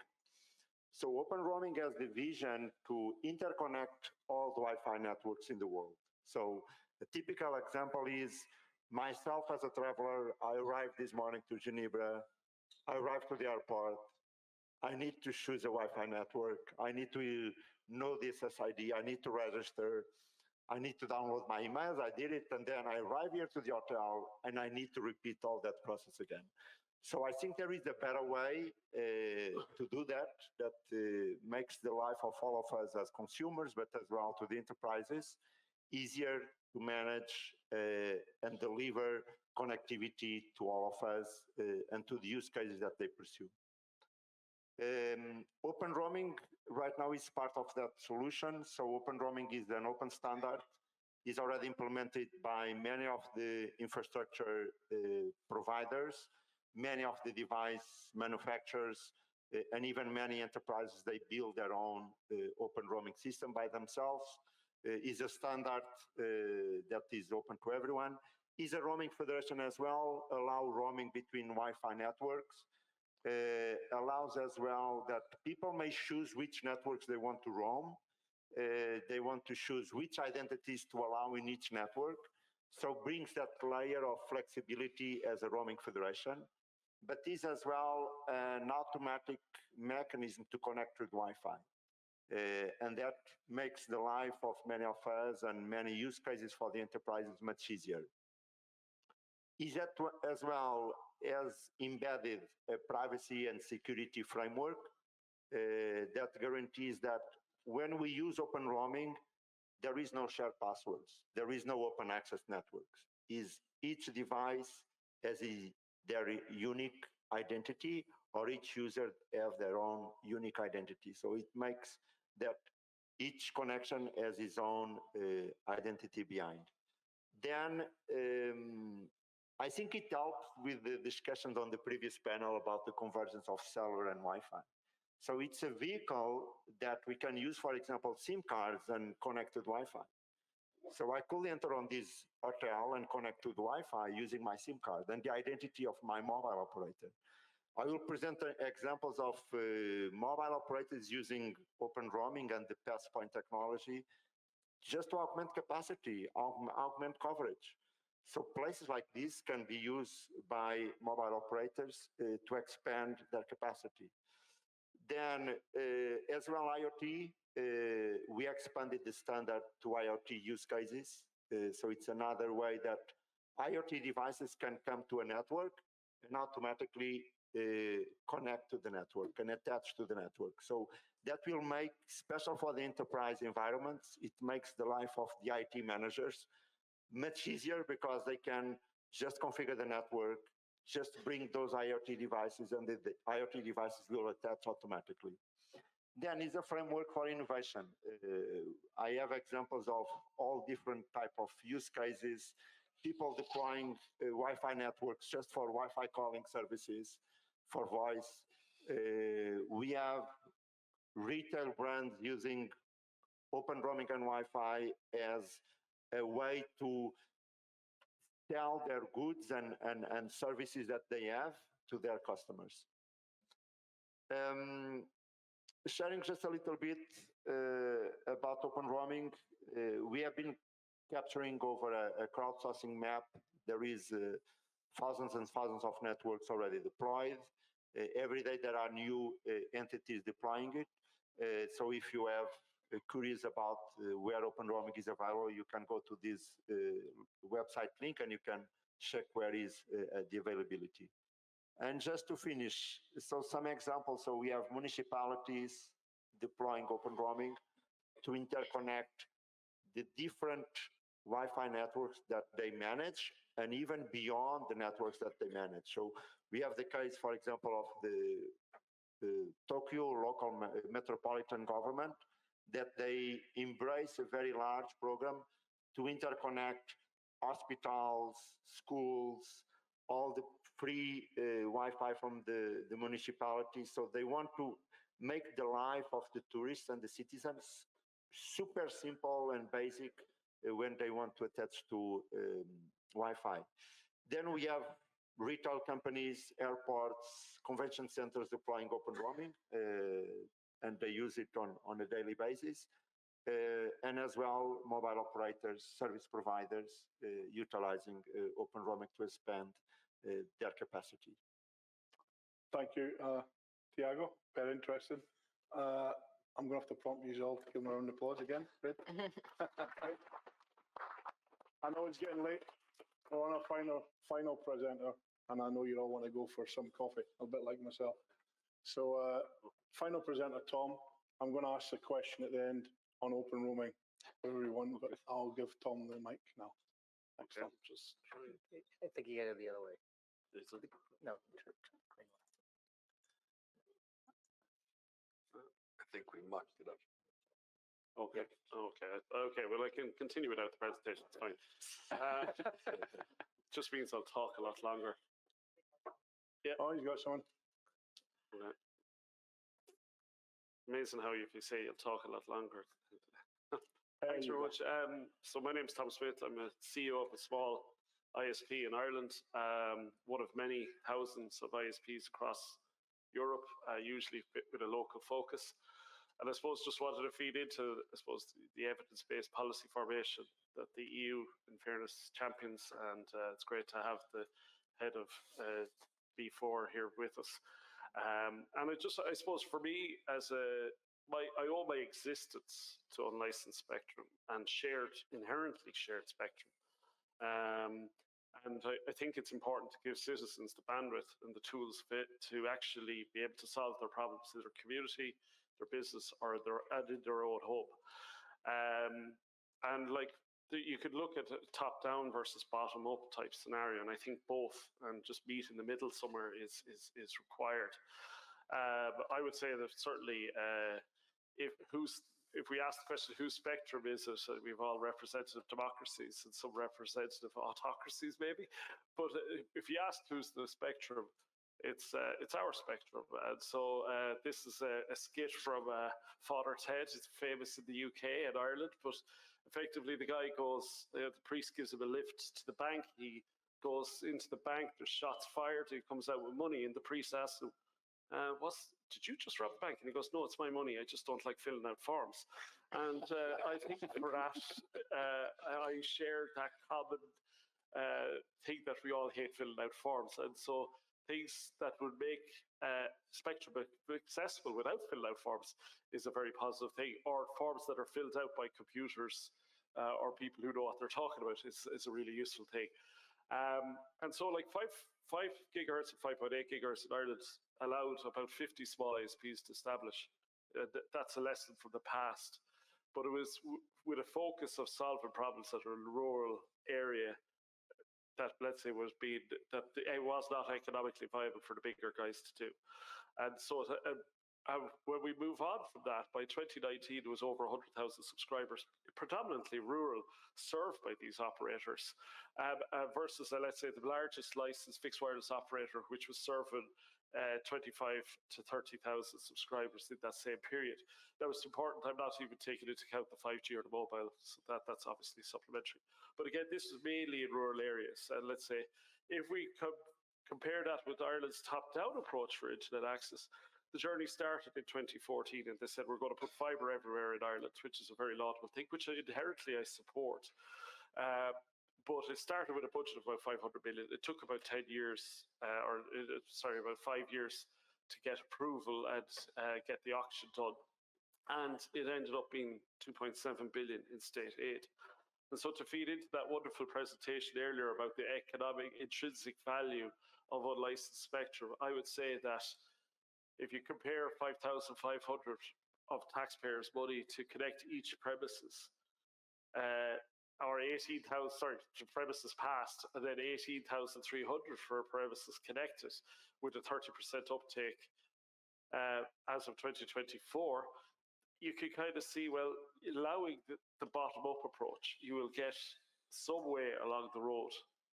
So open roaming has the vision to interconnect all the Wi-Fi networks in the world. So a typical example is myself as a traveler, I arrived this morning to Geneva. I arrived to the airport. I need to choose a Wi-Fi network. I need to know the SSID. I need to register. I need to download my emails. I did it, and then I arrive here to the hotel, and I need to repeat all that process again. So I think there is a better way to do that makes the life of all of us as consumers, but as well to the enterprises, easier to manage and deliver connectivity to all of us and to the use cases that they pursue. Open roaming right now is part of that solution. So open roaming is an open standard. Is already implemented by many of the infrastructure providers, many of the device manufacturers, and even many enterprises. They build their own open roaming system by themselves. Is a standard that is open to everyone. Is a roaming federation as well, allow roaming between Wi-Fi networks. Allows as well that people may choose which networks they want to roam. They want to choose which identities to allow in each network. So brings that layer of flexibility as a roaming federation, but is as well an automatic mechanism to connect with Wi-Fi. And that makes the life of many of us and many use cases for the enterprises much easier. Is that as well as embedded a privacy and security framework that guarantees that when we use open roaming, there is no shared passwords. There is no open access networks. Each device has their unique identity, or each user have their own unique identity. So it makes that each connection has its own identity behind. Then I think it helps with the discussions on the previous panel about the convergence of cellular and Wi-Fi. So it's a vehicle that we can use, for example, SIM cards and connected Wi-Fi. So I could enter on this hotel and connect to the Wi-Fi using my SIM card and the identity of my mobile operator. I will present examples of mobile operators using open roaming and the passpoint technology just to augment capacity, augment coverage. So places like this can be used by mobile operators to expand their capacity. Then as well IoT, we expanded the standard to IoT use cases. So it's another way that IoT devices can come to a network and automatically connect to the network and attach to the network. So that will make, special for the enterprise environments, it makes the life of the IT managers much easier because they can just configure the network, just bring those IoT devices, and the IoT devices will attach automatically. Then is a framework for innovation. I have examples of all different type of use cases, people deploying Wi-Fi networks just for Wi-Fi calling services, for voice. We have retail brands using open roaming and Wi-Fi as a way to sell their goods and services that they have to their customers. Sharing just a little bit about open roaming, we have been capturing over a crowdsourcing map. There is thousands and thousands of networks already deployed. Every day there are new entities deploying it. So if you have curious about where open roaming is available, you can go to this website link and you can check where is the availability. And just to finish, so some examples. So we have municipalities deploying open roaming to interconnect the different Wi-Fi networks that they manage and even beyond the networks that they manage. So we have the case, for example, of the Tokyo local metropolitan government that they embrace a very large program to interconnect hospitals, schools, all the free Wi-Fi from the municipality. So they want to make the life of the tourists and the citizens super simple and basic when they want to attach to Wi-Fi. Then we have retail companies, airports, convention centers deploying open roaming, and they use it on a daily basis. And as well, mobile operators, service providers utilizing open roaming to expand their capacity. Thank you, Tiago. Very interesting. I'm going to have to prompt you all to give them a round of applause again. Fred. I know it's getting late. We're on our final presenter, and I know you all want to go for some coffee, a bit like myself. So, final presenter, Tom. I'm going to ask the question at the end on open roaming for everyone, but I'll give Tom the mic now. Thanks, Tom. Just I think you got it the other way. No. I think we mucked it up. Okay. Well, I can continue without the presentation. It's fine. Just means I'll talk a lot longer. Yeah. Oh, you got someone. Yeah. Amazing how if you say you'll talk a lot longer. Thanks very much. So my name is Tom Smith. I'm a CEO of a small ISP in Ireland, one of many thousands of ISPs across Europe, usually with a local focus. And I suppose just wanted to feed into, the evidence-based policy formation that the EU, in fairness, champions. And it's great to have the head of B4 here with us. And I suppose for me, I owe my existence to unlicensed spectrum and inherently shared spectrum. And I think it's important to give citizens the bandwidth and the tools to actually be able to solve their problems in their community, their business, or in their own home. And you could look at a top-down versus bottom-up type scenario, and I think both, and just meet in the middle somewhere is required. But I would say that certainly, if we ask the question, whose spectrum is it? We've all representative democracies and some representative autocracies, maybe. But if you ask who's the spectrum, it's our spectrum. And so this is a skit from Father Ted. It's famous in the UK and Ireland. But effectively, the guy goes, the priest gives him a lift to the bank. He goes into the bank. There's shots fired. He comes out with money, and the priest asks him, did you just rob the bank? And he goes, no, it's my money. I just don't like filling out forms. And I think for that, I share that common thing that we all hate filling out forms. And so things that would make spectrum accessible without filling out forms is a very positive thing. Or forms that are filled out by computers or people who know what they're talking about is a really useful thing. And so 5 gigahertz and 5.8 gigahertz in Ireland allowed about 50 small ISPs to establish. That's a lesson from the past. But it was with a focus of solving problems that are in a rural area that, let's say, it was not economically viable for the bigger guys to do. And so when we move on from that, by 2019, there was over 100,000 subscribers, predominantly rural, served by these operators, versus, let's say, the largest licensed fixed wireless operator, which was serving 25 to 30,000 subscribers in that same period. Now, it's important, I'm not even taking into account the 5G or the mobile, so that's obviously supplementary. But again, this is mainly in rural areas. And let's say, if we compare that with Ireland's top-down approach for internet access, the journey started in 2014, and they said we're going to put fibre everywhere in Ireland, which is a very laudable thing, which inherently I support. But it started with a budget of about 500 million. It took about 10 years, about 5 years to get approval and get the auction done. And it ended up being 2.7 billion in state aid. And so to feed into that wonderful presentation earlier about the economic intrinsic value of unlicensed spectrum, I would say that if you compare 5,500 of taxpayers' money to connect each premises, or 18,000, to premises passed, and then 18,300 for premises connected, with a 30% uptake as of 2024, you can kind of see, well, allowing the bottom-up approach, you will get some way along the road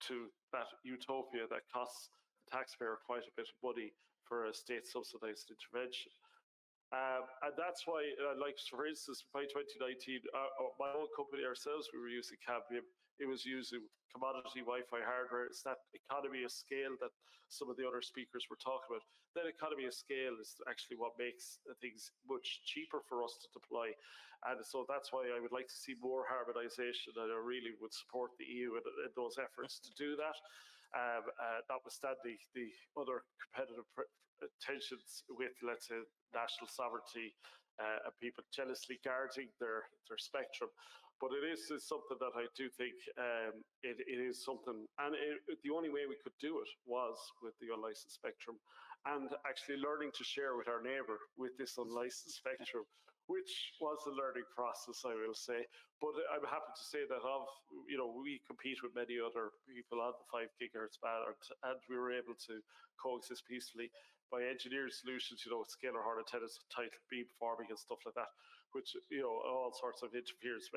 to that utopia that costs the taxpayer quite a bit of money for a state-subsidized intervention. And that's why, like, for instance, by 2019, my own company ourselves, we were using cadmium. It was using commodity Wi-Fi hardware. It's that economy of scale that some of the other speakers were talking about. That economy of scale is actually what makes things much cheaper for us to deploy. And so that's why I would like to see more harmonization, and I really would support the EU in those efforts to do that. Notwithstanding the other competitive tensions with, let's say, national sovereignty and people jealously guarding their spectrum. But it is something that I do think it is something, and the only way we could do it was with the unlicensed spectrum, and actually learning to share with our neighbour with this unlicensed spectrum, which was a learning process, I will say. But I'm happy to say that we compete with many other people on the 5 GHz band, and we were able to coexist peacefully by engineering solutions, scalar Horn antennas, tight beamforming and stuff like that, which, all sorts of interference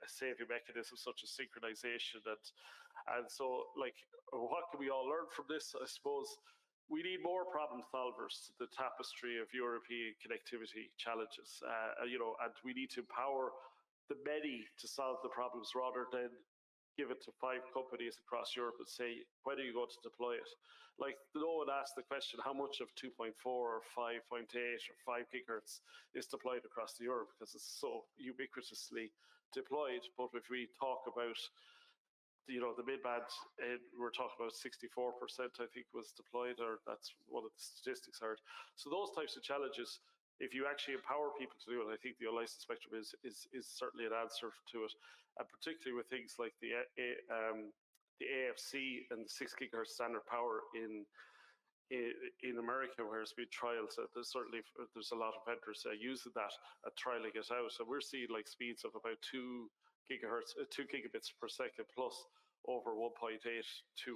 saving mechanisms such as synchronization. And so, like, what can we all learn from this? I suppose we need more problem solvers to the tapestry of European connectivity challenges, and we need to empower the many to solve the problems rather than give it to 5 companies across Europe and say, when are you going to deploy it? Like, no one asked the question, how much of 2.4 or 5.8 or 5 gigahertz is deployed across Europe, because it's so ubiquitously deployed. But if we talk about, the mid-band, we're talking about 64%, I think, was deployed, or that's one of the statistics I heard. So those types of challenges, if you actually empower people to do it, I think the unlicensed spectrum is certainly an answer to it, and particularly with things like the AFC and the 6 gigahertz standard power in America, where it's been trialed. So there's a lot of vendors using that and trialing it out. So we're seeing like speeds of about 2 gigabits per second plus over 1.82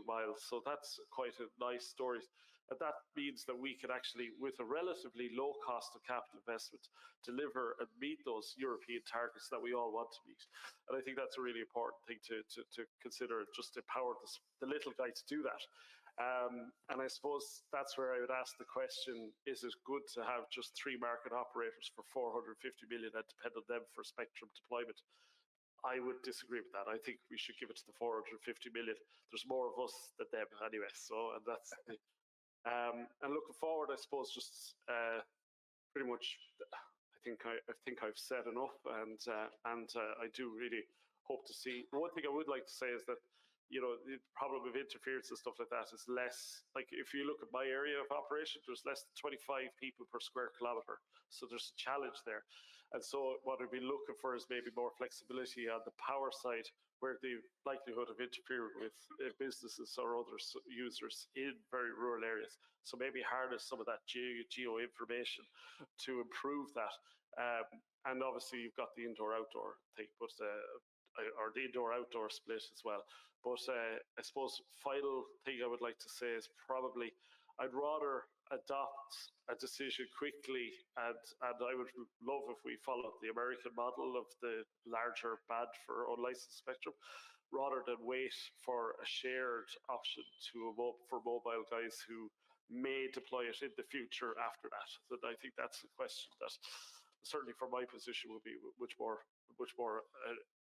miles. So that's quite a nice story. And that means that we can actually, with a relatively low cost of capital investment, deliver and meet those European targets that we all want to meet. And I think that's a really important thing to consider, just empower the little guy to do that. And I suppose that's where I would ask the question, is it good to have just 3 market operators for 450 million and depend on them for spectrum deployment? I would disagree with that. I think we should give it to the 450 million. There's more of us than them anyway. So, and that's... and looking forward, I suppose, just pretty much, I think I've said enough, and I do really hope to see. One thing I would like to say is that, the problem of interference and stuff like that is less. Like, if you look at my area of operation, there's less than 25 people per square kilometer, so there's a challenge there. And so what I'd be looking for is maybe more flexibility on the power side, where the likelihood of interfering with businesses or other users in very rural areas. So maybe harness some of that geo information to improve that. And obviously you've got the indoor-outdoor thing, but or the indoor-outdoor split as well. But I suppose final thing I would like to say is probably I'd rather adopt a decision quickly, and I would love if we followed the American model of the larger band for unlicensed spectrum, rather than wait for a shared option for mobile guys who may deploy it in the future after that. So I think that's a question that certainly from my position would be much more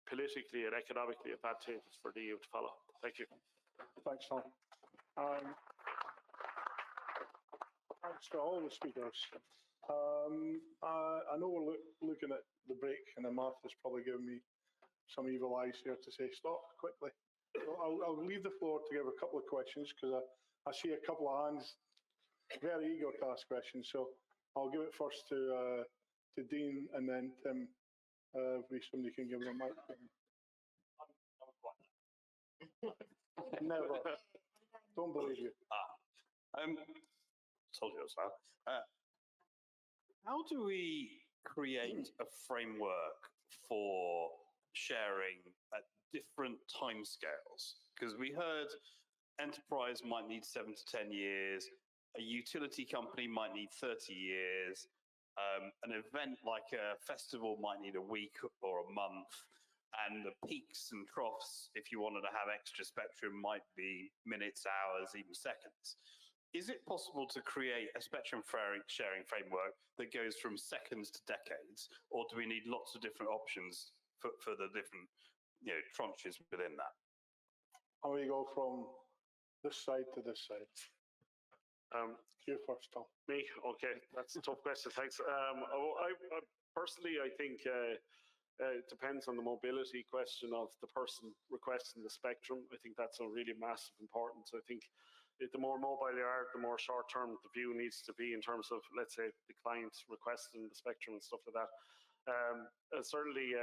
politically and economically advantageous for the EU to follow. Thank you. Thanks, Tom. Thanks to all the speakers. I know we're looking at the break, and then Martha's probably giving me some evil eyes here to say stop quickly. So I'll leave the floor to give a couple of questions, because I see a couple of hands very eager to ask questions. So I'll give it first to Dean, and then Tim, if somebody can give them a mic. Never. Don't believe you. Told you as well. How do we create a framework for sharing at different timescales? Because we heard enterprise might need 7 to 10 years, a utility company might need 30 years, an event like a festival might need a week or a month, and the peaks and troughs, if you wanted to have extra spectrum, might be minutes, hours, even seconds. Is it possible to create a spectrum sharing framework that goes from seconds to decades, or do we need lots of different options for the different tranches within that? How do we go from this side to this side? You first, Tom. Me? Okay, that's a tough question. Thanks. Personally, I think it depends on the mobility question of the person requesting the spectrum. I think that's a really massive importance. I think the more mobile you are, the more short-term the view needs to be in terms of, let's say, the client requesting the spectrum and stuff like that. Certainly,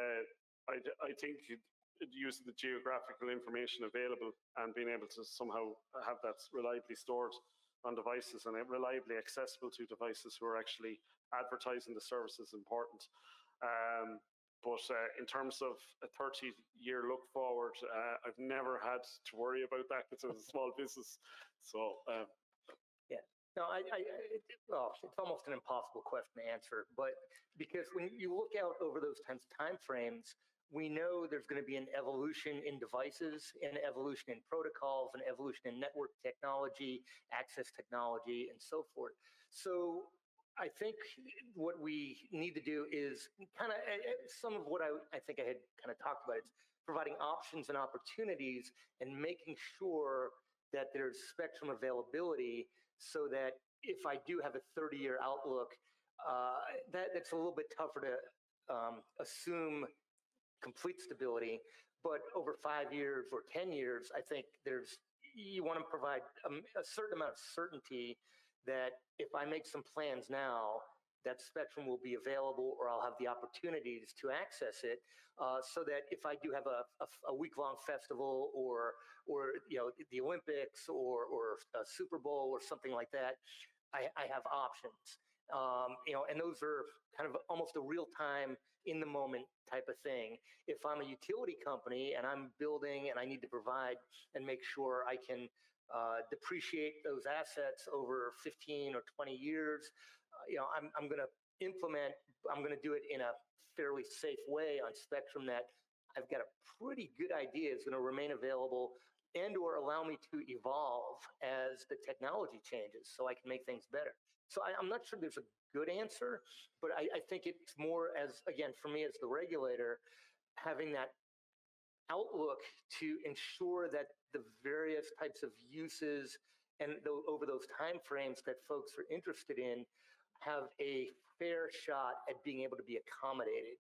I think using the geographical information available and being able to somehow have that reliably stored on devices and reliably accessible to devices who are actually advertising the service is important. But in terms of a 30-year look forward, I've never had to worry about that because it's a small business. So, yeah, no, well, it's almost an impossible question to answer, but because when you look out over those time frames, we know there's going to be an evolution in devices, an evolution in protocols, an evolution in network technology, access technology, and so forth. So I think what we need to do is kind of some of what I think I had kind of talked about. It's providing options and opportunities and making sure that there's spectrum availability so that if I do have a 30-year outlook, that's a little bit tougher to assume complete stability, but over 5 years or 10 years, I think you want to provide a certain amount of certainty that if I make some plans now, that spectrum will be available or I'll have the opportunities to access it, so that if I do have a week-long festival or the Olympics or a Super Bowl or something like that, I have options. And those are kind of almost a real-time, in-the-moment type of thing. If I'm a utility company and I'm building and I need to provide and make sure I can depreciate those assets over 15 or 20 years, I'm going to do it in a fairly safe way on spectrum that I've got a pretty good idea is going to remain available and or allow me to evolve as the technology changes so I can make things better. So I'm not sure there's a good answer, but I think it's more as, again, for me as the regulator, having that outlook to ensure that the various types of uses and over those time frames that folks are interested in have a fair shot at being able to be accommodated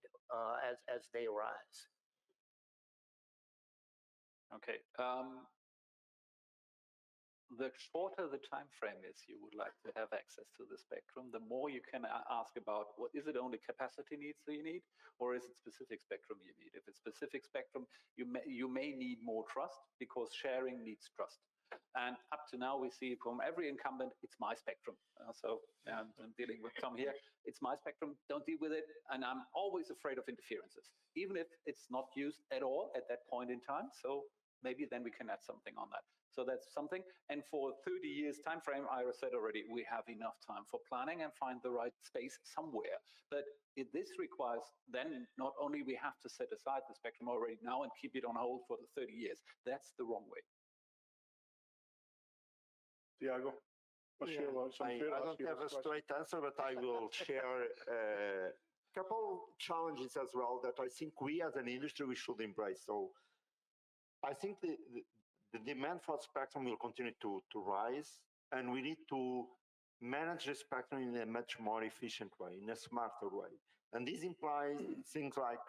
as they arise. Okay. The shorter the time frame is you would like to have access to the spectrum, the more you can ask about what is it only capacity needs that you need, or is it specific spectrum you need? If it's specific spectrum, you may need more trust because sharing needs trust. And up to now, we see from every incumbent, it's my spectrum. I'm dealing with Tom here. It's my spectrum. Don't deal with it. And I'm always afraid of interferences, even if it's not used at all at that point in time. So maybe then we can add something on that. So that's something. And for 30 years time frame, Ira said already, we have enough time for planning and find the right space somewhere. But this requires then not only we have to set aside the spectrum already now and keep it on hold for the 30 years. That's the wrong way. Diego, what's your I don't have a straight answer, but I will share a couple challenges as well that I think we as an industry, we should embrace. So I think the demand for spectrum will continue to rise, and we need to manage the spectrum in a much more efficient way, in a smarter way. And this implies things like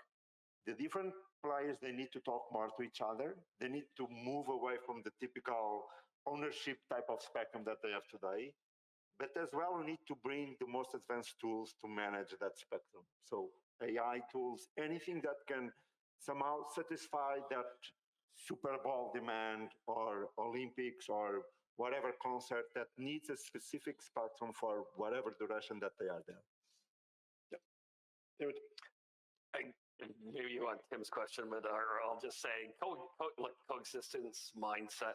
the different players, they need to talk more to each other. They need to move away from the typical ownership type of spectrum that they have today. But as well, we need to bring the most advanced tools to manage that spectrum. So AI tools, anything that can somehow satisfy that Super Bowl demand or Olympics or whatever concert that needs a specific spectrum for whatever duration that they are there. Yep. David. Maybe you want Tim's question, but I'll just say coexistence mindset,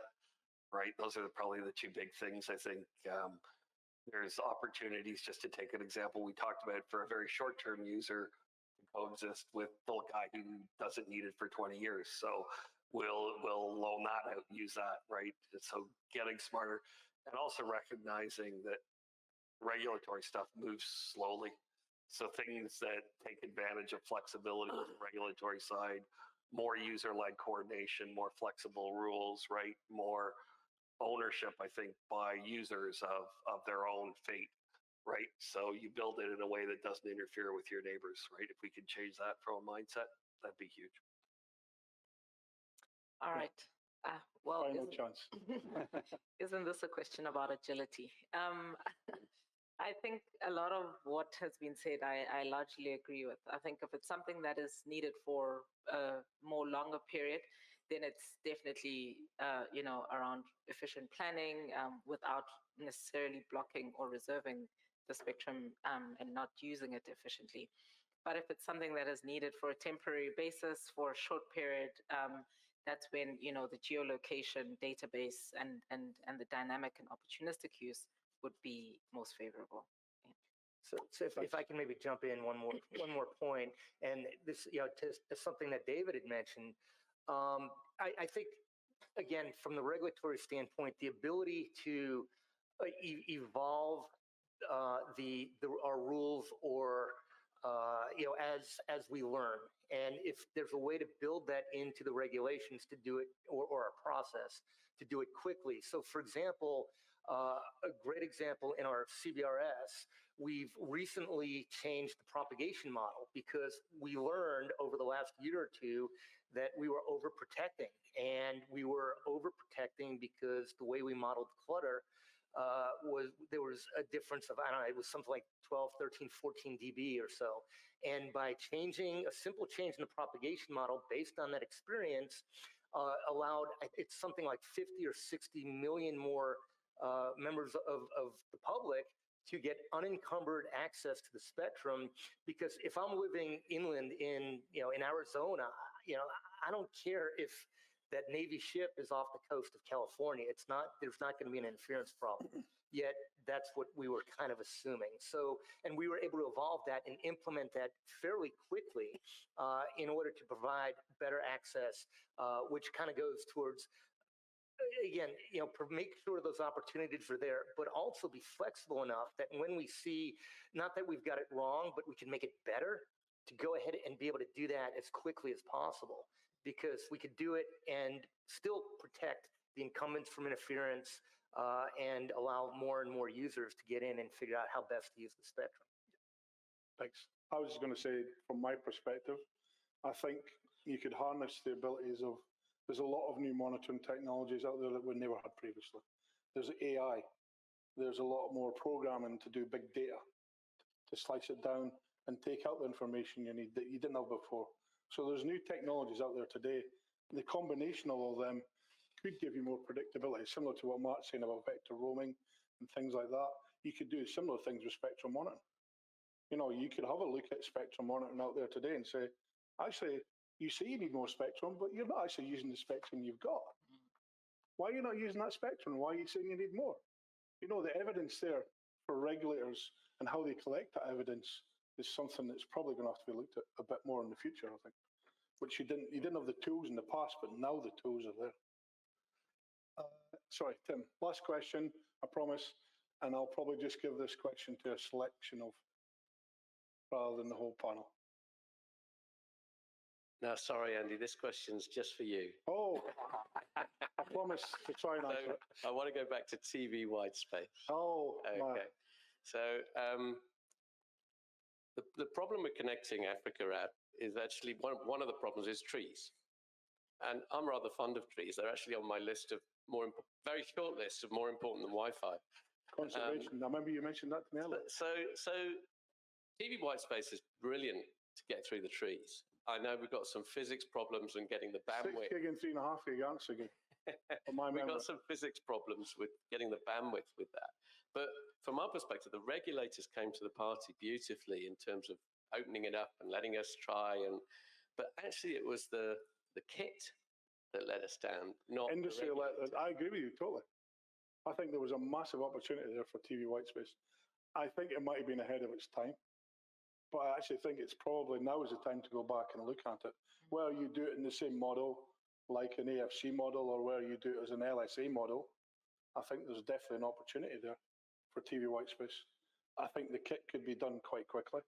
right? Those are probably the two big things. I think there's opportunities, just to take an example we talked about for a very short-term user, to coexist with the guy who doesn't need it for 20 years. So we'll loan that out, use that, right? So getting smarter and also recognizing that regulatory stuff moves slowly. So things that take advantage of flexibility on the regulatory side, more user-led coordination, more flexible rules, right? More ownership, I think, by users of their own fate, right? So you build it in a way that doesn't interfere with your neighbors, right? If we could change that from a mindset, that'd be huge. All right. Well, Final chance. isn't this a question about agility? I think a lot of what has been said, I largely agree with. I think if it's something that is needed for a more longer period, then it's definitely, around efficient planning without necessarily blocking or reserving the spectrum and not using it efficiently. But if it's something that is needed for a temporary basis for a short period, that's when, the geolocation database and the dynamic and opportunistic use would be most favorable. So if I can maybe jump in one more point, and this, to something that David had mentioned, I think, again, from the regulatory standpoint, the ability to evolve our rules or as we learn, and if there's a way to build that into the regulations to do it, or our process to do it quickly. So, for example, a great example in our CBRS, we've recently changed the propagation model because we learned over the last year or two that we were overprotecting, and we were overprotecting because the way we modeled clutter there was a difference of, I don't know, it was something like 12, 13, 14 dB or so. And by changing a simple change in the propagation model based on that experience, allowed, it's something like 50 or 60 million more members of the public to get unencumbered access to the spectrum. Because if I'm living inland in Arizona, I don't care if that Navy ship is off the coast of California. There's not going to be an interference problem. Yet that's what we were kind of assuming. So, and we were able to evolve that and implement that fairly quickly in order to provide better access, which kind of goes towards, again, make sure those opportunities are there, but also be flexible enough that when we see, not that we've got it wrong, but we can make it better, to go ahead and be able to do that as quickly as possible. Because we could do it and still protect the incumbents from interference and allow more and more users to get in and figure out how best to use the spectrum. Thanks. I was just going to say, from my perspective, I think you could harness the abilities of, there's a lot of new monitoring technologies out there that we never had previously. There's AI. There's a lot more programming to do big data, to slice it down and take out the information you need that you didn't have before. So there's new technologies out there today. The combination of all of them could give you more predictability, similar to what Mark's saying about vector roaming and things like that. You could do similar things with spectrum monitoring. You could have a look at spectrum monitoring out there today and say, actually, you say you need more spectrum, but you're not actually using the spectrum you've got. Why are you not using that spectrum? Why are you saying you need more? The evidence there for regulators and how they collect that evidence is something that's probably going to have to be looked at a bit more in the future, I think. Which you didn't have the tools in the past, but now the tools are there. Sorry, Tim, last question, I promise, and I'll probably just give this question to a selection of, rather than the whole panel. No, sorry, Andy, this question's just for you. Oh, I promise to try and answer it. I want to go back to TV white space. Oh, okay. My. So the problem with connecting Africa out is actually one of the problems is trees. And I'm rather fond of trees. They're actually on my list of very short list of more important than Wi-Fi. Conservation. I remember you mentioned that to me earlier. So TV white space is brilliant to get through the trees. I know we've got some physics problems in getting the bandwidth. 6 gig and 3.5 gig answer again. We've got some physics problems with getting the bandwidth with that. But from our perspective, the regulators came to the party beautifully in terms of opening it up and letting us try. But actually, it was the kit that let us down, not industry. I agree with you totally. I think there was a massive opportunity there for TV white space. I think it might have been ahead of its time. But I actually think it's probably now is the time to go back and look at it. Whether you do it in the same model, like an AFC model, or whether you do it as an LSA model, I think there's definitely an opportunity there for TV white space. I think the kit could be done quite quickly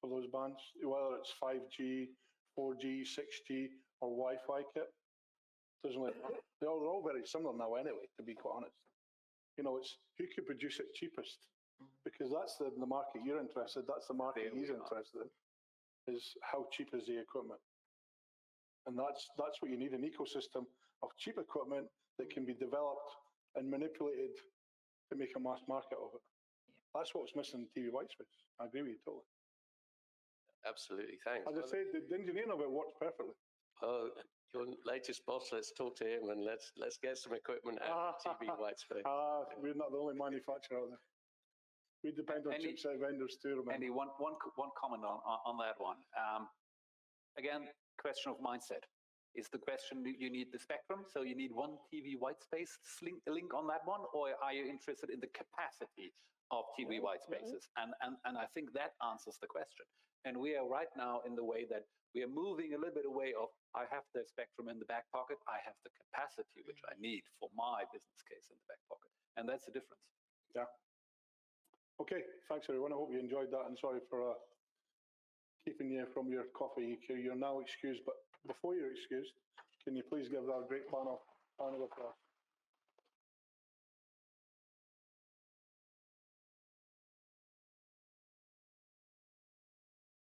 for those bands, whether it's 5G, 4G, 6G, or Wi-Fi kit. Doesn't really matter. They're all very similar now anyway, to be quite honest. You know, it's who could produce it cheapest, because that's the market you're interested. That's the market he's interested in. Is how cheap is the equipment, and that's what you need, an ecosystem of cheap equipment that can be developed and manipulated to make a mass market of it. That's what's missing in TV white space. I agree with you totally. Absolutely, thanks. As I said, the engineering of it works perfectly. Oh, your latest boss, let's talk to him and let's get some equipment out of TV white space. We're not the only manufacturer out there. We depend on chipset vendors too, remember. Andy, one comment on that one. Again, question of mindset. Is the question, you need the spectrum, so you need one TV white space link on that one, or are you interested in the capacity of TV white spaces? And I think that answers the question. And we are right now in the way that we are moving a little bit away of, I have the spectrum in the back pocket, I have the capacity which I need for my business case in the back pocket. And that's the difference. Yeah. Okay, thanks everyone. I hope you enjoyed that, and sorry for keeping you from your coffee. You're now excused, but before you're excused, can you please give our great panel of applause?